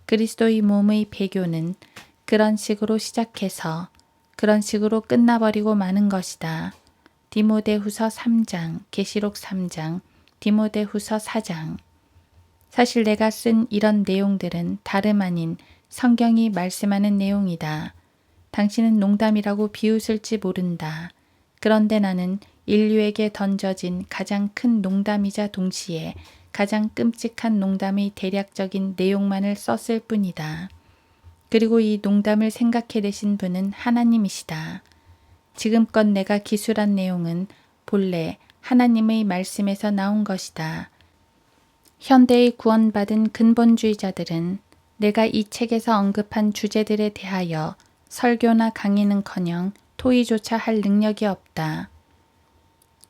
그리스도의 몸의 배교는 그런 식으로 시작해서 그런 식으로 끝나버리고 마는 것이다. 디모데후서 3장, 계시록 3장, 디모데후서 4장. 사실 내가 쓴 이런 내용들은 다름 아닌 성경이 말씀하는 내용이다. 당신은 농담이라고 비웃을지 모른다. 그런데 나는 인류에게 던져진 가장 큰 농담이자 동시에 가장 끔찍한 농담의 대략적인 내용만을 썼을 뿐이다. 그리고 이 농담을 생각해내신 분은 하나님이시다. 지금껏 내가 기술한 내용은 본래 하나님의 말씀에서 나온 것이다. 현대의 구원받은 근본주의자들은 내가 이 책에서 언급한 주제들에 대하여 설교나 강의는커녕 토의조차 할 능력이 없다.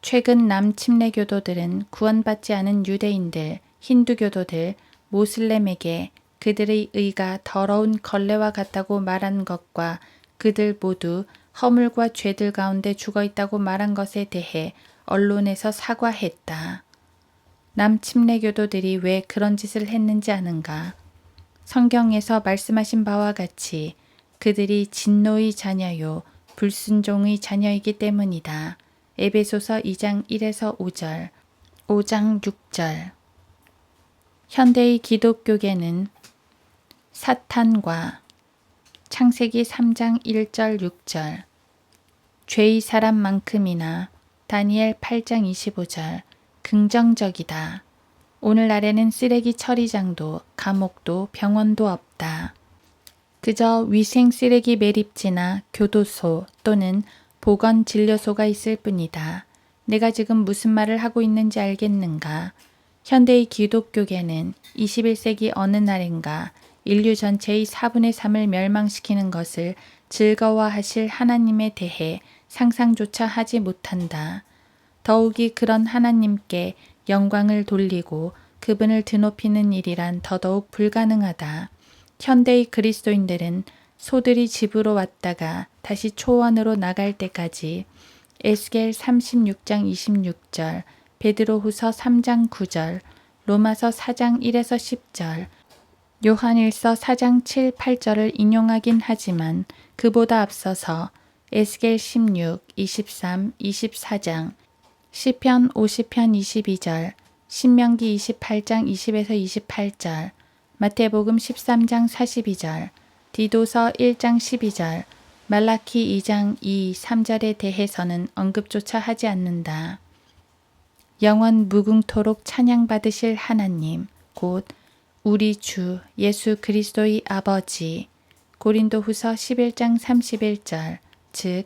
최근 남침례교도들은 구원받지 않은 유대인들, 힌두교도들, 모슬렘에게 그들의 의가 더러운 걸레와 같다고 말한 것과 그들 모두 허물과 죄들 가운데 죽어있다고 말한 것에 대해 언론에서 사과했다. 남침례교도들이 왜 그런 짓을 했는지 아는가? 성경에서 말씀하신 바와 같이 그들이 진노의 자녀요 불순종의 자녀이기 때문이다. 에베소서 2장 1에서 5절, 5장 6절. 현대의 기독교계는 사탄과 창세기 3장 1절 6절, 죄의 사람만큼이나 다니엘 8장 25절, 긍정적이다. 오늘날에는 쓰레기 처리장도 감옥도 병원도 없다. 그저 위생 쓰레기 매립지나 교도소 또는 보건진료소가 있을 뿐이다. 내가 지금 무슨 말을 하고 있는지 알겠는가? 현대의 기독교계는 21세기 어느 날인가 인류 전체의 4분의 3을 멸망시키는 것을 즐거워하실 하나님에 대해 상상조차 하지 못한다. 더욱이 그런 하나님께 영광을 돌리고 그분을 드높이는 일이란 더더욱 불가능하다. 현대의 그리스도인들은 소들이 집으로 왔다가 다시 초원으로 나갈 때까지 에스겔 36장 26절, 베드로후서 3장 9절, 로마서 4장 1에서 10절, 요한일서 4장 7, 8절을 인용하긴 하지만 그보다 앞서서 에스겔 16, 23, 24장, 시편 50편 22절, 신명기 28장 20에서 28절, 마태복음 13장 42절, 디도서 1장 12절, 말라키 2장 2, 3절에 대해서는 언급조차 하지 않는다. 영원 무궁토록 찬양받으실 하나님, 곧 우리 주 예수 그리스도의 아버지, 고린도후서 11장 31절, 즉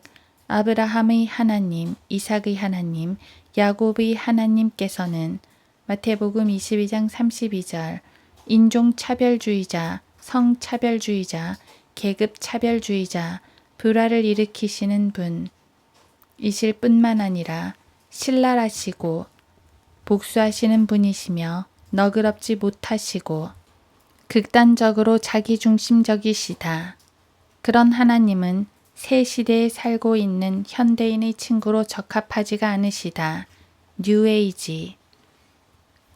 아브라함의 하나님, 이삭의 하나님, 야곱의 하나님께서는 마태복음 22장 32절 인종차별주의자, 성차별주의자, 계급차별주의자, 불화를 일으키시는 분이실 뿐만 아니라 신랄하시고 복수하시는 분이시며 너그럽지 못하시고 극단적으로 자기중심적이시다. 그런 하나님은 새 시대에 살고 있는 현대인의 친구로 적합하지가 않으시다. 뉴에이지.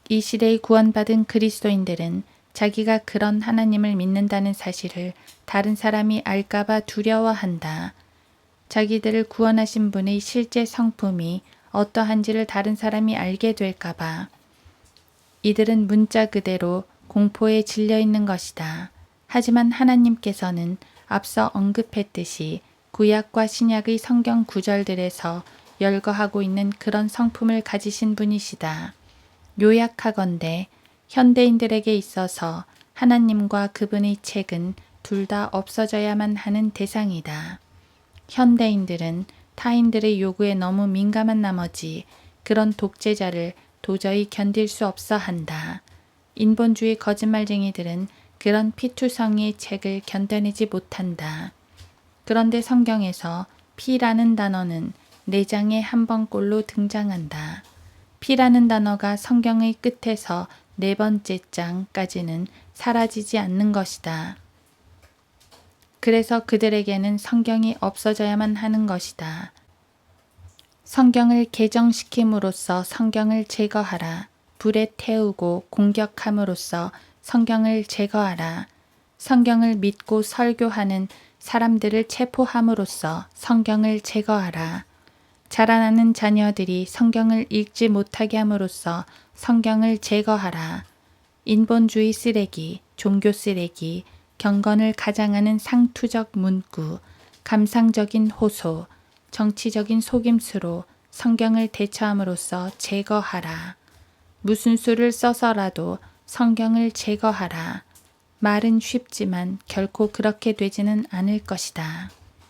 이 시대의 구원받은 그리스도인들은 자기가 그런 하나님을 믿는다는 사실을 다른 사람이 알까봐 두려워한다. 자기들을 구원하신 분의 실제 성품이 어떠한지를 다른 사람이 알게 될까봐. 이들은 문자 그대로 공포에 질려 있는 것이다. 하지만 하나님께서는 앞서 언급했듯이 구약과 신약의 성경 구절들에서 열거하고 있는 그런 성품을 가지신 분이시다. 요약하건대 현대인들에게 있어서 하나님과 그분의 책은 둘 다 없어져야만 하는 대상이다. 현대인들은 타인들의 요구에 너무 민감한 나머지 그런 독재자를 도저히 견딜 수 없어 한다. 인본주의 거짓말쟁이들은 그런 피투성이의 책을 견뎌내지 못한다. 그런데 성경에서 피라는 단어는 4장에 한 번꼴로 등장한다. 피라는 단어가 성경의 끝에서 4번째 장까지는 사라지지 않는 것이다. 그래서 그들에게는 성경이 없어져야만 하는 것이다. 성경을 개정시킴으로써 성경을 제거하라. 불에 태우고 공격함으로써 성경을 제거하라. 성경을 믿고 설교하는 사람들을 체포함으로써 성경을 제거하라. 자라나는 자녀들이 성경을 읽지 못하게 함으로써 성경을 제거하라. 인본주의 쓰레기, 종교 쓰레기, 경건을 가장하는 상투적 문구, 감상적인 호소, 정치적인 속임수로 성경을 대처함으로써 제거하라. 무슨 수를 써서라도 성경을 제거하라. 말은 쉽지만 결코 그렇게 되지는 않을 것이다.